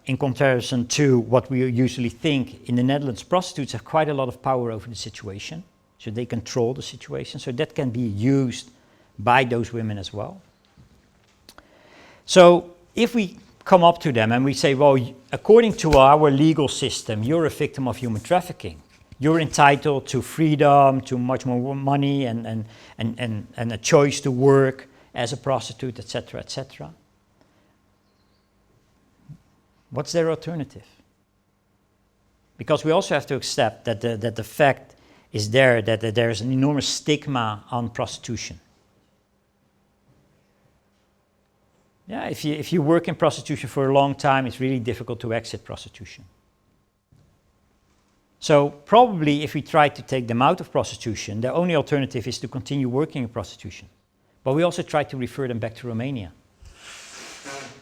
in comparison to what we usually think, in the Netherlands, prostitutes have quite a lot of power over the situation, so they control the situation, so that can be used by those women as well. So if we come up to them and we say, well, according to our legal system, you're a victim of human trafficking. You're entitled to freedom, to much more money, and a choice to work as a prostitute, etc., etc. What's their alternative? Because we also have to accept that the fact is there that there is an enormous stigma on prostitution. Yeah, if you work in prostitution for a long time, it's really difficult to exit prostitution. So probably if we try to take them out of prostitution, the only alternative is to continue working in prostitution. But we also try to refer them back to Romania.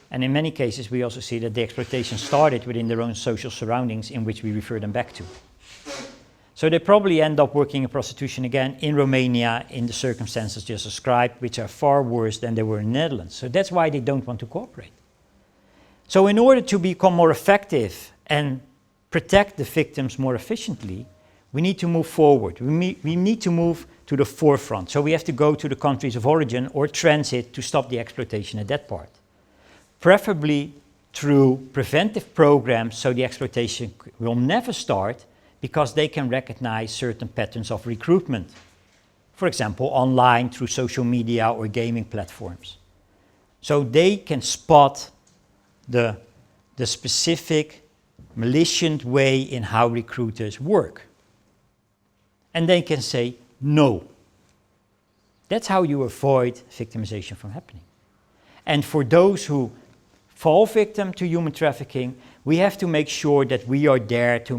And in many cases, we also see that the exploitation started within their own social surroundings in which we refer them back to. So they probably end up working in prostitution again in Romania in the circumstances just described, which are far worse than they were in the Netherlands. So that's why they don't want to cooperate. So in order to become more effective and protect the victims more efficiently, we need to move forward. We need to move to the forefront. So we have to go to the countries of origin or transit to stop the exploitation at that part. Preferably through preventive programs, so the exploitation will never start, because they can recognize certain patterns of recruitment. For example, online, through social media or gaming platforms. So they can spot the specific malicious way in how recruiters work. And they can say no. That's how you avoid victimization from happening. And for those who fall victim to human trafficking, we have to make sure that we are there to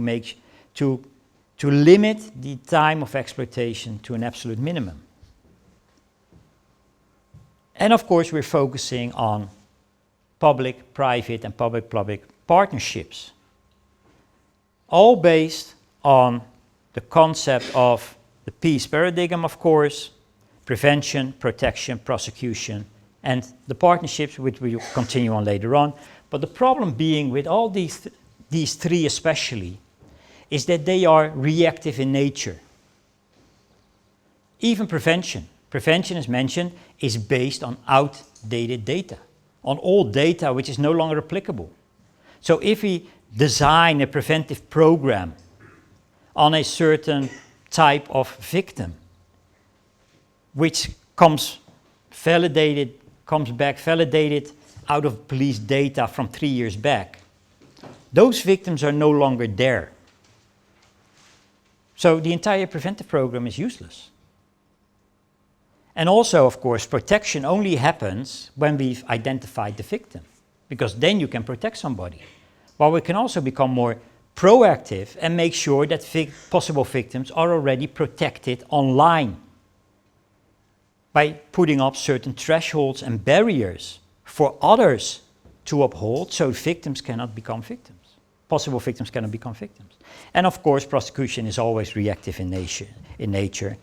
limit the time of exploitation to an absolute minimum. And of course, we're focusing on public-private and public-public partnerships, all based on the concept of the peace paradigm, of course, prevention, protection, prosecution, and the partnerships, which we will continue on later on. But the problem being with all these three especially, is that they are reactive in nature. Even prevention, as mentioned, is based on outdated data, on old data which is no longer applicable. So if we design a preventive program on a certain type of victim, which comes back validated out of police data from 3 years back, those victims are no longer there. So the entire preventive program is useless. And also, of course, protection only happens when we've identified the victim, because then you can protect somebody. But we can also become more proactive and make sure that possible victims are already protected online by putting up certain thresholds and barriers for others to uphold, so victims cannot become victims. Possible victims cannot become victims. And of course, prosecution is always reactive in nature,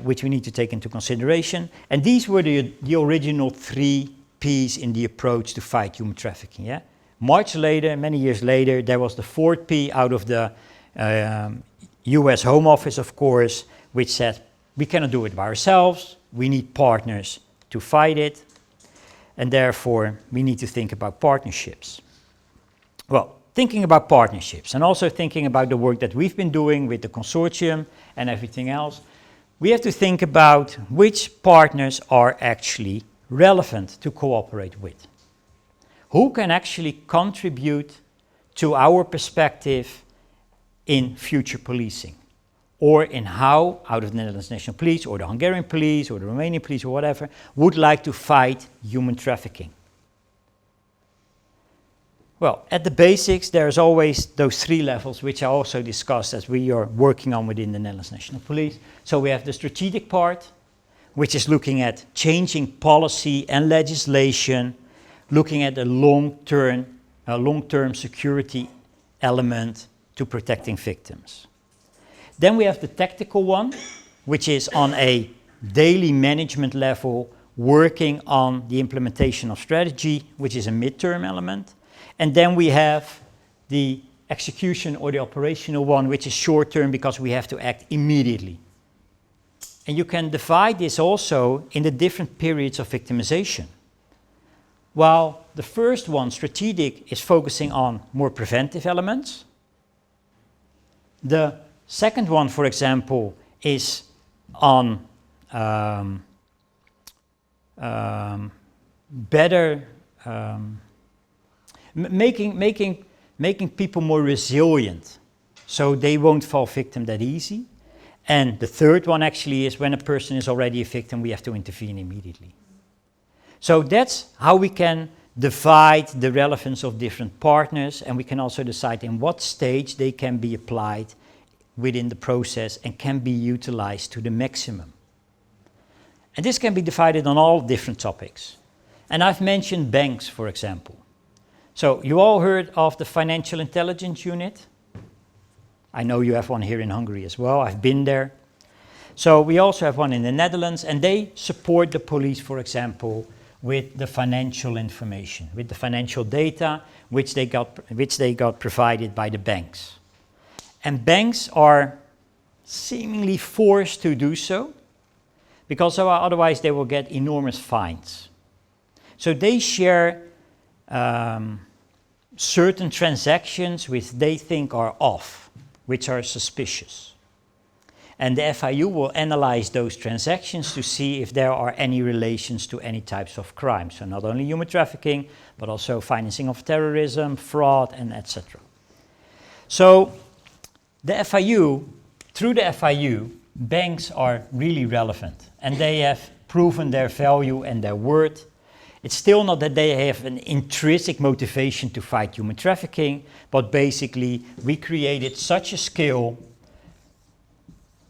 which we need to take into consideration. And these were the original 3 P's in the approach to fight human trafficking. Yeah? Much later, many years later, there was the 4th P out of the US Home Office, of course, which said we cannot do it by ourselves, we need partners to fight it, and therefore we need to think about partnerships. Well, thinking about partnerships and also thinking about the work that we've been doing with the consortium and everything else, we have to think about which partners are actually relevant to cooperate with. Who can actually contribute to our perspective in future policing, or in how, out of the Netherlands National Police, or the Hungarian police, or the Romanian police, or whatever, would like to fight human trafficking. Well, at the basics, there's always those 3 levels, which I also discussed as we are working on within the Netherlands National Police. So we have the strategic part, which is looking at changing policy and legislation, looking at a long-term security element to protecting victims. Then we have the tactical one, which is on a daily management level, working on the implementation of strategy, which is a midterm element. And then we have the execution or the operational one, which is short term because we have to act immediately. And you can divide this also in the different periods of victimization. While the first one, strategic, is focusing on more preventive elements, the second one, for example, is on making people more resilient, so they won't fall victim that easy. And the third one actually is when a person is already a victim, we have to intervene immediately. So that's how we can divide the relevance of different partners, and we can also decide in what stage they can be applied within the process and can be utilized to the maximum. And this can be divided on all different topics. And I've mentioned banks, for example. So you all heard of the Financial Intelligence Unit. I know you have one here in Hungary as well. I've been there. So we also have one in the Netherlands, and they support the police, for example, with the financial information, with the financial data which they got provided by the banks. And banks are seemingly forced to do so, because otherwise they will get enormous fines. So they share certain transactions which they think are off, which are suspicious. And the FIU will analyze those transactions to see if there are any relations to any types of crime. So not only human trafficking, but also financing of terrorism, fraud, and etc. So the FIU, through the FIU, banks are really relevant, and they have proven their value and their worth. It's still not that they have an intrinsic motivation to fight human trafficking, but basically we created such a skill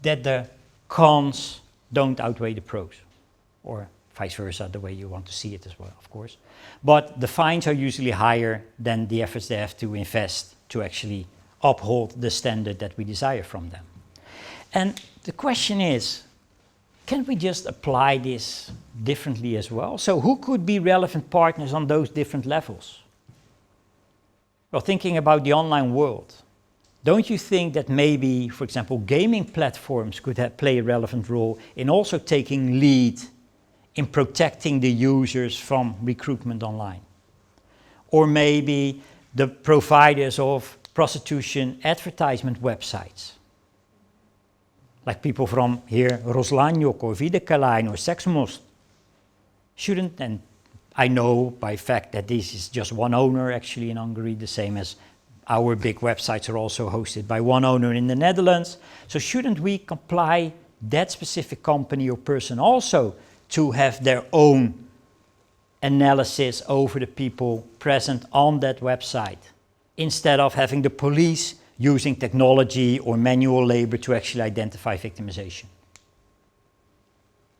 that the cons don't outweigh the pros, or vice versa, the way you want to see it as well, of course. But the fines are usually higher than the efforts they have to invest to actually uphold the standard that we desire from them. And the question is, can we just apply this differently as well? So who could be relevant partners on those different levels? Well, thinking about the online world, don't you think that maybe, for example, gaming platforms could play a relevant role in also taking lead in protecting the users from recruitment online? Or maybe the providers of prostitution advertisement websites, like people from here, Roslanjok or Videkalijn or Seksmost, shouldn't, and I know by fact that this is just one owner actually in Hungary, the same as our big websites are also hosted by one owner in the Netherlands. So shouldn't we comply that specific company or person also to have their own analysis over the people present on that website, instead of having the police using technology or manual labor to actually identify victimization?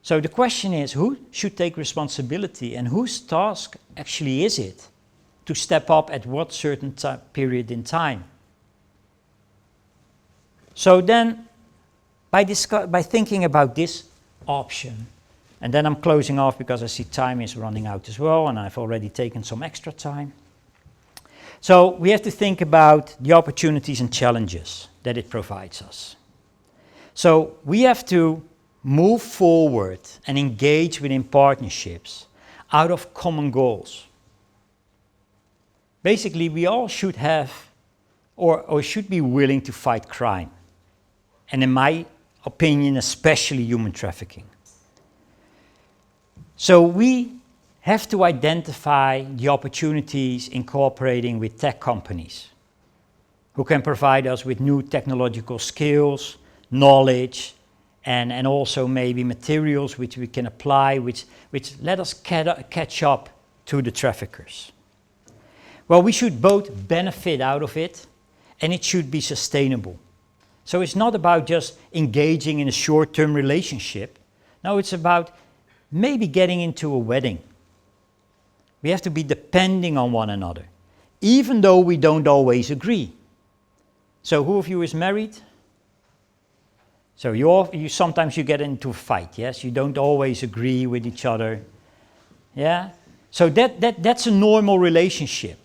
So the question is, who should take responsibility and whose task actually is it to step up at what certain period in time? So then, by thinking about this option, and then I'm closing off because I see time is running out as well, and I've already taken some extra time. So we have to think about the opportunities and challenges that it provides us. So we have to move forward and engage within partnerships out of common goals. Basically, we all should have or should be willing to fight crime. And in my opinion, especially human trafficking. So we have to identify the opportunities in cooperating with tech companies who can provide us with new technological skills, knowledge, and also maybe materials which we can apply, which let us catch up to the traffickers. Well, we should both benefit out of it, and it should be sustainable. So it's not about just engaging in a short-term relationship. No, it's about maybe getting into a wedding. We have to be depending on one another, even though we don't always agree. So who of you is married? So you sometimes you get into a fight, yes? You don't always agree with each other. Yeah? So that's a normal relationship.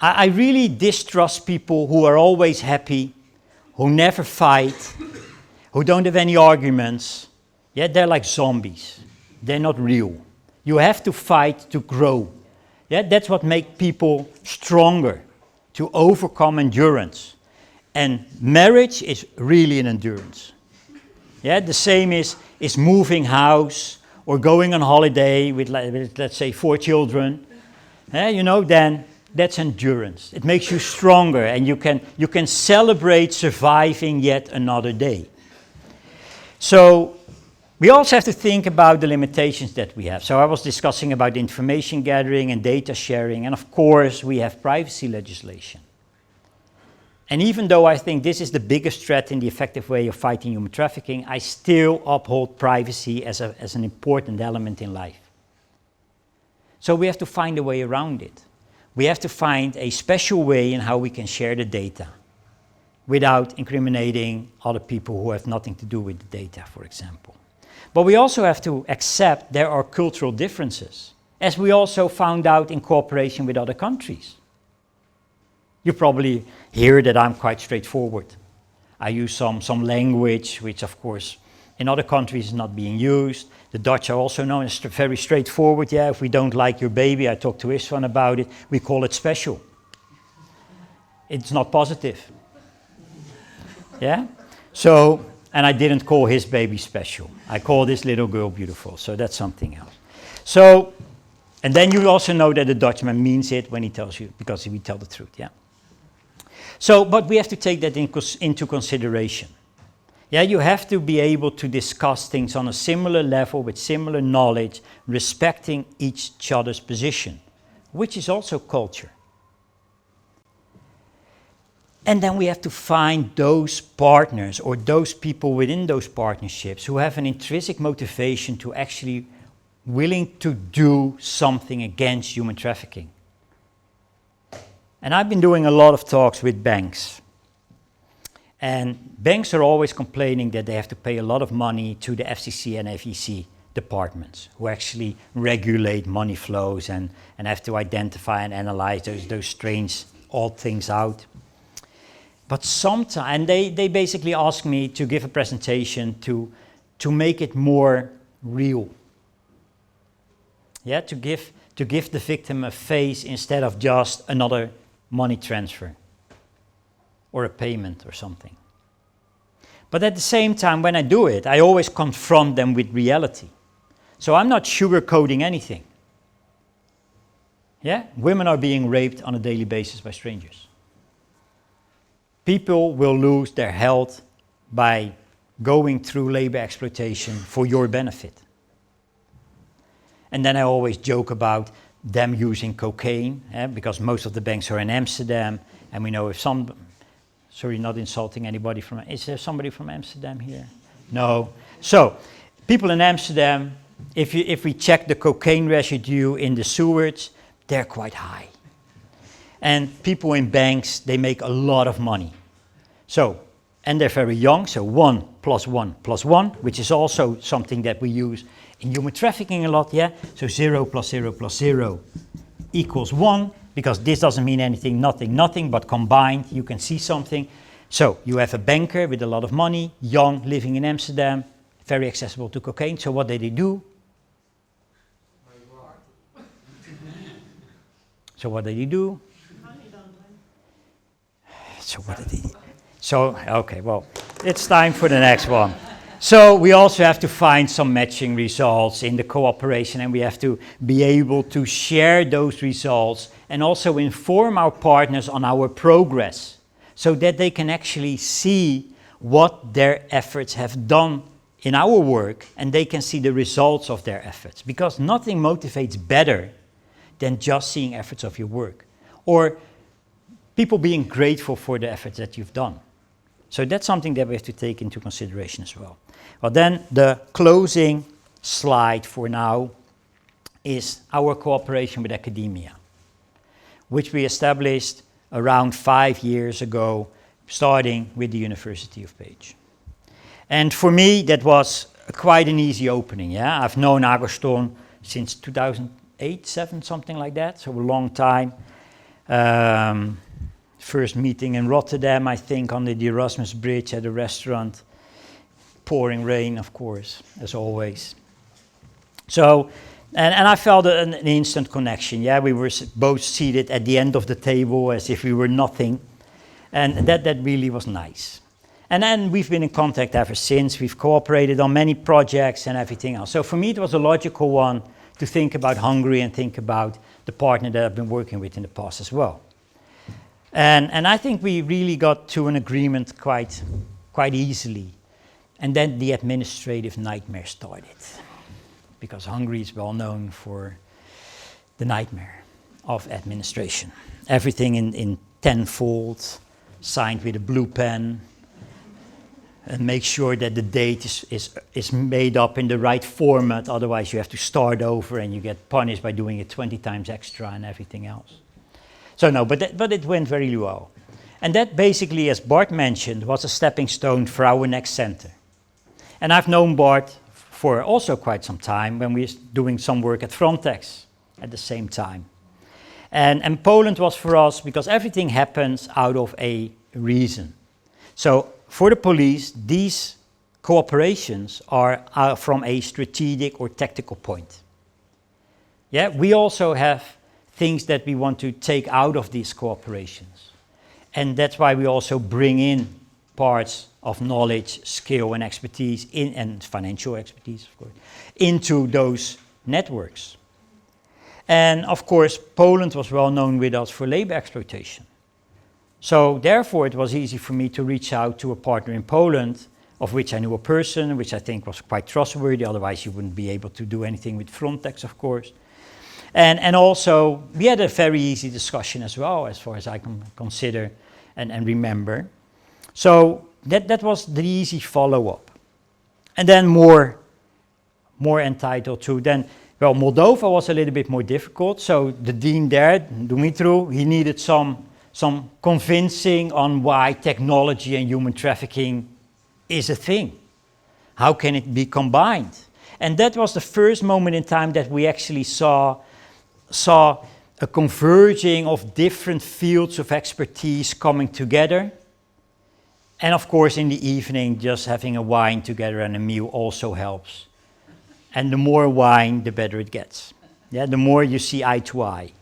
I really distrust people who are always happy, who never fight, who don't have any arguments. Yeah, they're like zombies. They're not real. You have to fight to grow. Yeah, that's what makes people stronger, to overcome endurance. And marriage is really an endurance. Yeah, the same is moving house or going on holiday with let's say 4 children. Yeah, then that's endurance. It makes you stronger, and you can celebrate surviving yet another day. So we also have to think about the limitations that we have. So I was discussing about information gathering and data sharing, and of course we have privacy legislation. And even though I think this is the biggest threat in the effective way of fighting human trafficking, I still uphold privacy as an important element in life. So we have to find a way around it. We have to find a special way in how we can share the data without incriminating other people who have nothing to do with the data, for example. But we also have to accept there are cultural differences, as we also found out in cooperation with other countries. You probably hear that I'm quite straightforward. I use some language which, of course, in other countries is not being used. The Dutch are also known as very straightforward. Yeah, if we don't like your baby, I talked to Istvan about it, we call it special. It's not positive. Yeah? So And I didn't call his baby special. I called this little girl beautiful, so that's something else. So, and then you also know that the Dutchman means it when he tells you, because we tell the truth, yeah. So, but we have to take that into consideration. Yeah, you have to be able to discuss things on a similar level with similar knowledge, respecting each other's position, which is also culture. And then we have to find those partners or those people within those partnerships who have an intrinsic motivation to actually willing to do something against human trafficking. And I've been doing a lot of talks with banks. And banks are always complaining that they have to pay a lot of money to the FCC and FEC departments who actually regulate money flows and have to identify and analyze those strange odd things out. But sometimes, and they basically ask me to give a presentation to make it more real. Yeah, to give the victim a face instead of just another money transfer or a payment or something. But at the same time, when I do it, I always confront them with reality. So I'm not sugarcoating anything. Yeah, women are being raped on a daily basis by strangers. People will lose their health by going through labor exploitation for your benefit. And then I always joke about them using cocaine, because most of the banks are in Amsterdam, and we know if some, sorry, not insulting anybody from, is there somebody from Amsterdam here? No. So, people in Amsterdam, if we check the cocaine residue in the sewage, they're quite high. And people in banks, they make a lot of money. So, and they're very young, so 1 + 1 + 1, which is also something that we use in human trafficking a lot, yeah? So 0 + 0 + 0 = 1, because this doesn't mean anything, nothing, but combined you can see something. So you have a banker with a lot of money, young, living in Amsterdam, very accessible to cocaine. So what did he do? So what did he do? So what did he do? So, okay, well, it's time for the next one. So we also have to find some matching results in the cooperation, and we have to be able to share those results and also inform our partners on our progress so that they can actually see what their efforts have done in our work, and they can see the results of their efforts. Because nothing motivates better than just seeing efforts of your work or people being grateful for the efforts that you've done. So that's something that we have to take into consideration as well. Well, then the closing slide for now is our cooperation with academia, which we established around 5 years ago, starting with the University of Pécs. And for me, that was quite an easy opening. Yeah, I've known Agoston since 2008, 7, something like that, so a long time. First meeting in Rotterdam, I think, under the Erasmus Bridge at a restaurant. Pouring rain, of course, as always. So, and I felt an instant connection. Yeah, we were both seated at the end of the table as if we were nothing. And that really was nice. And then we've been in contact ever since. We've cooperated on many projects and everything else. So for me, it was a logical one to think about Hungary and think about the partner that I've been working with in the past as well. And I think we really got to an agreement quite easily. And then the administrative nightmare started. Because Hungary is well known for the nightmare of administration. Everything in tenfold, signed with a blue pen, and make sure that the date is made up in the right format, otherwise you have to start over and you get punished by doing it 20 times extra and everything else. So no, but it went very well. And that basically, as Bart mentioned, was a stepping stone for our next center. And I've known Bart for also quite some time when we were doing some work at Frontex at the same time. And Poland was for us because everything happens out of a reason. So for the police, these cooperations are from a strategic or tactical point. Yeah, we also have things that we want to take out of these cooperations. And that's why we also bring in parts of knowledge, skill, and expertise, and financial expertise, of course, into those networks. And of course, Poland was well known with us for labor exploitation. So therefore, it was easy for me to reach out to a partner in Poland, of which I knew a person, which I think was quite trustworthy. Otherwise, you wouldn't be able to do anything with Frontex, of course. And also, we had a very easy discussion as well, as far as I can consider and remember. So that was the easy follow-up. And then more entitled to then, well, Moldova was a little bit more difficult. So the dean there, Dumitru, he needed some convincing on why technology and human trafficking is a thing. How can it be combined? And that was the first moment in time that we actually saw a converging of different fields of expertise coming together. And of course, in the evening, just having a wine together and a meal also helps. And the more wine, the better it gets. Yeah, the more you see eye to eye.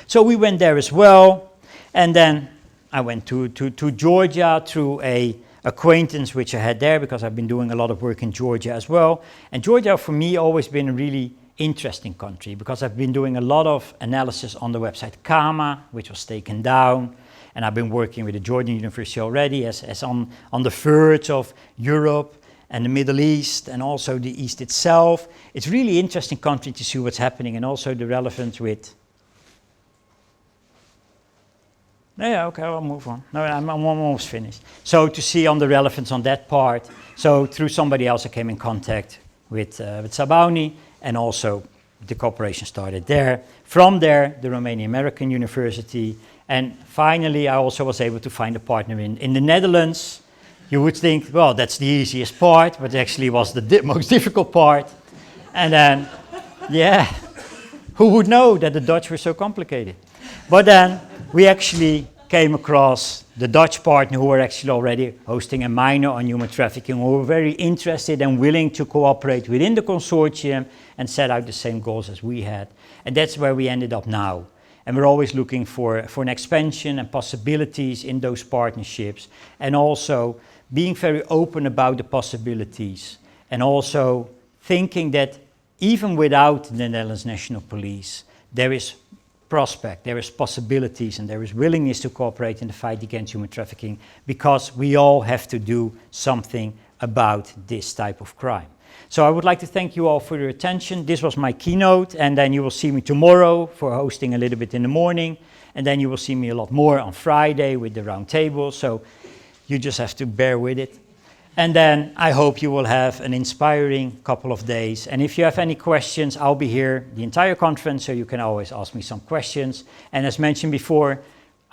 So we went there as well. And then I went to Georgia through a acquaintance which I had there, because I've been doing a lot of work in Georgia as well. And Georgia, for me, always been a really interesting country, because I've been doing a lot of analysis on the website Kama, which was taken down. And I've been working with the Jordan University already as on the verge of Europe and the Middle East, and also the East itself. It's really interesting country to see what's happening, and also the relevance with... Yeah, okay, I'll move on. No, I'm almost finished. So to see on the relevance on that part, so through somebody else I came in contact with Sabauni, and also the cooperation started there. From there, the Romanian American University, and finally I also was able to find a partner in the Netherlands. You would think, well, that's the easiest part, but it actually was the most difficult part. And then, yeah, who would know that the Dutch were so complicated? But then we actually came across the Dutch partner who were actually already hosting a minor on human trafficking, who were very interested and willing to cooperate within the consortium and set out the same goals as we had. And that's where we ended up now. And we're always looking for an expansion and possibilities in those partnerships, and also being very open about the possibilities, and also thinking that even without the Netherlands National Police, there is prospect, there is possibilities, and there is willingness to cooperate in the fight against human trafficking, because we all have to do something about this type of crime. So I would like to thank you all for your attention. This was my keynote, and then you will see me tomorrow for hosting a little bit in the morning, and then you will see me a lot more on Friday with the round table, so you just have to bear with it. And then I hope you will have an inspiring couple of days. And if you have any questions, I'll be here the entire conference, so you can always ask me some questions. And as mentioned before,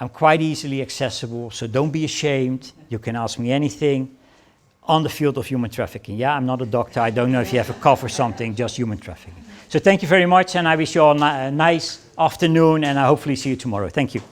I'm quite easily accessible, so don't be ashamed. You can ask me anything on the field of human trafficking. Yeah, I'm not a doctor. I don't know if you have a cough or something, just human trafficking. So thank you very much, and I wish you all a nice afternoon, and I hopefully see you tomorrow. Thank you.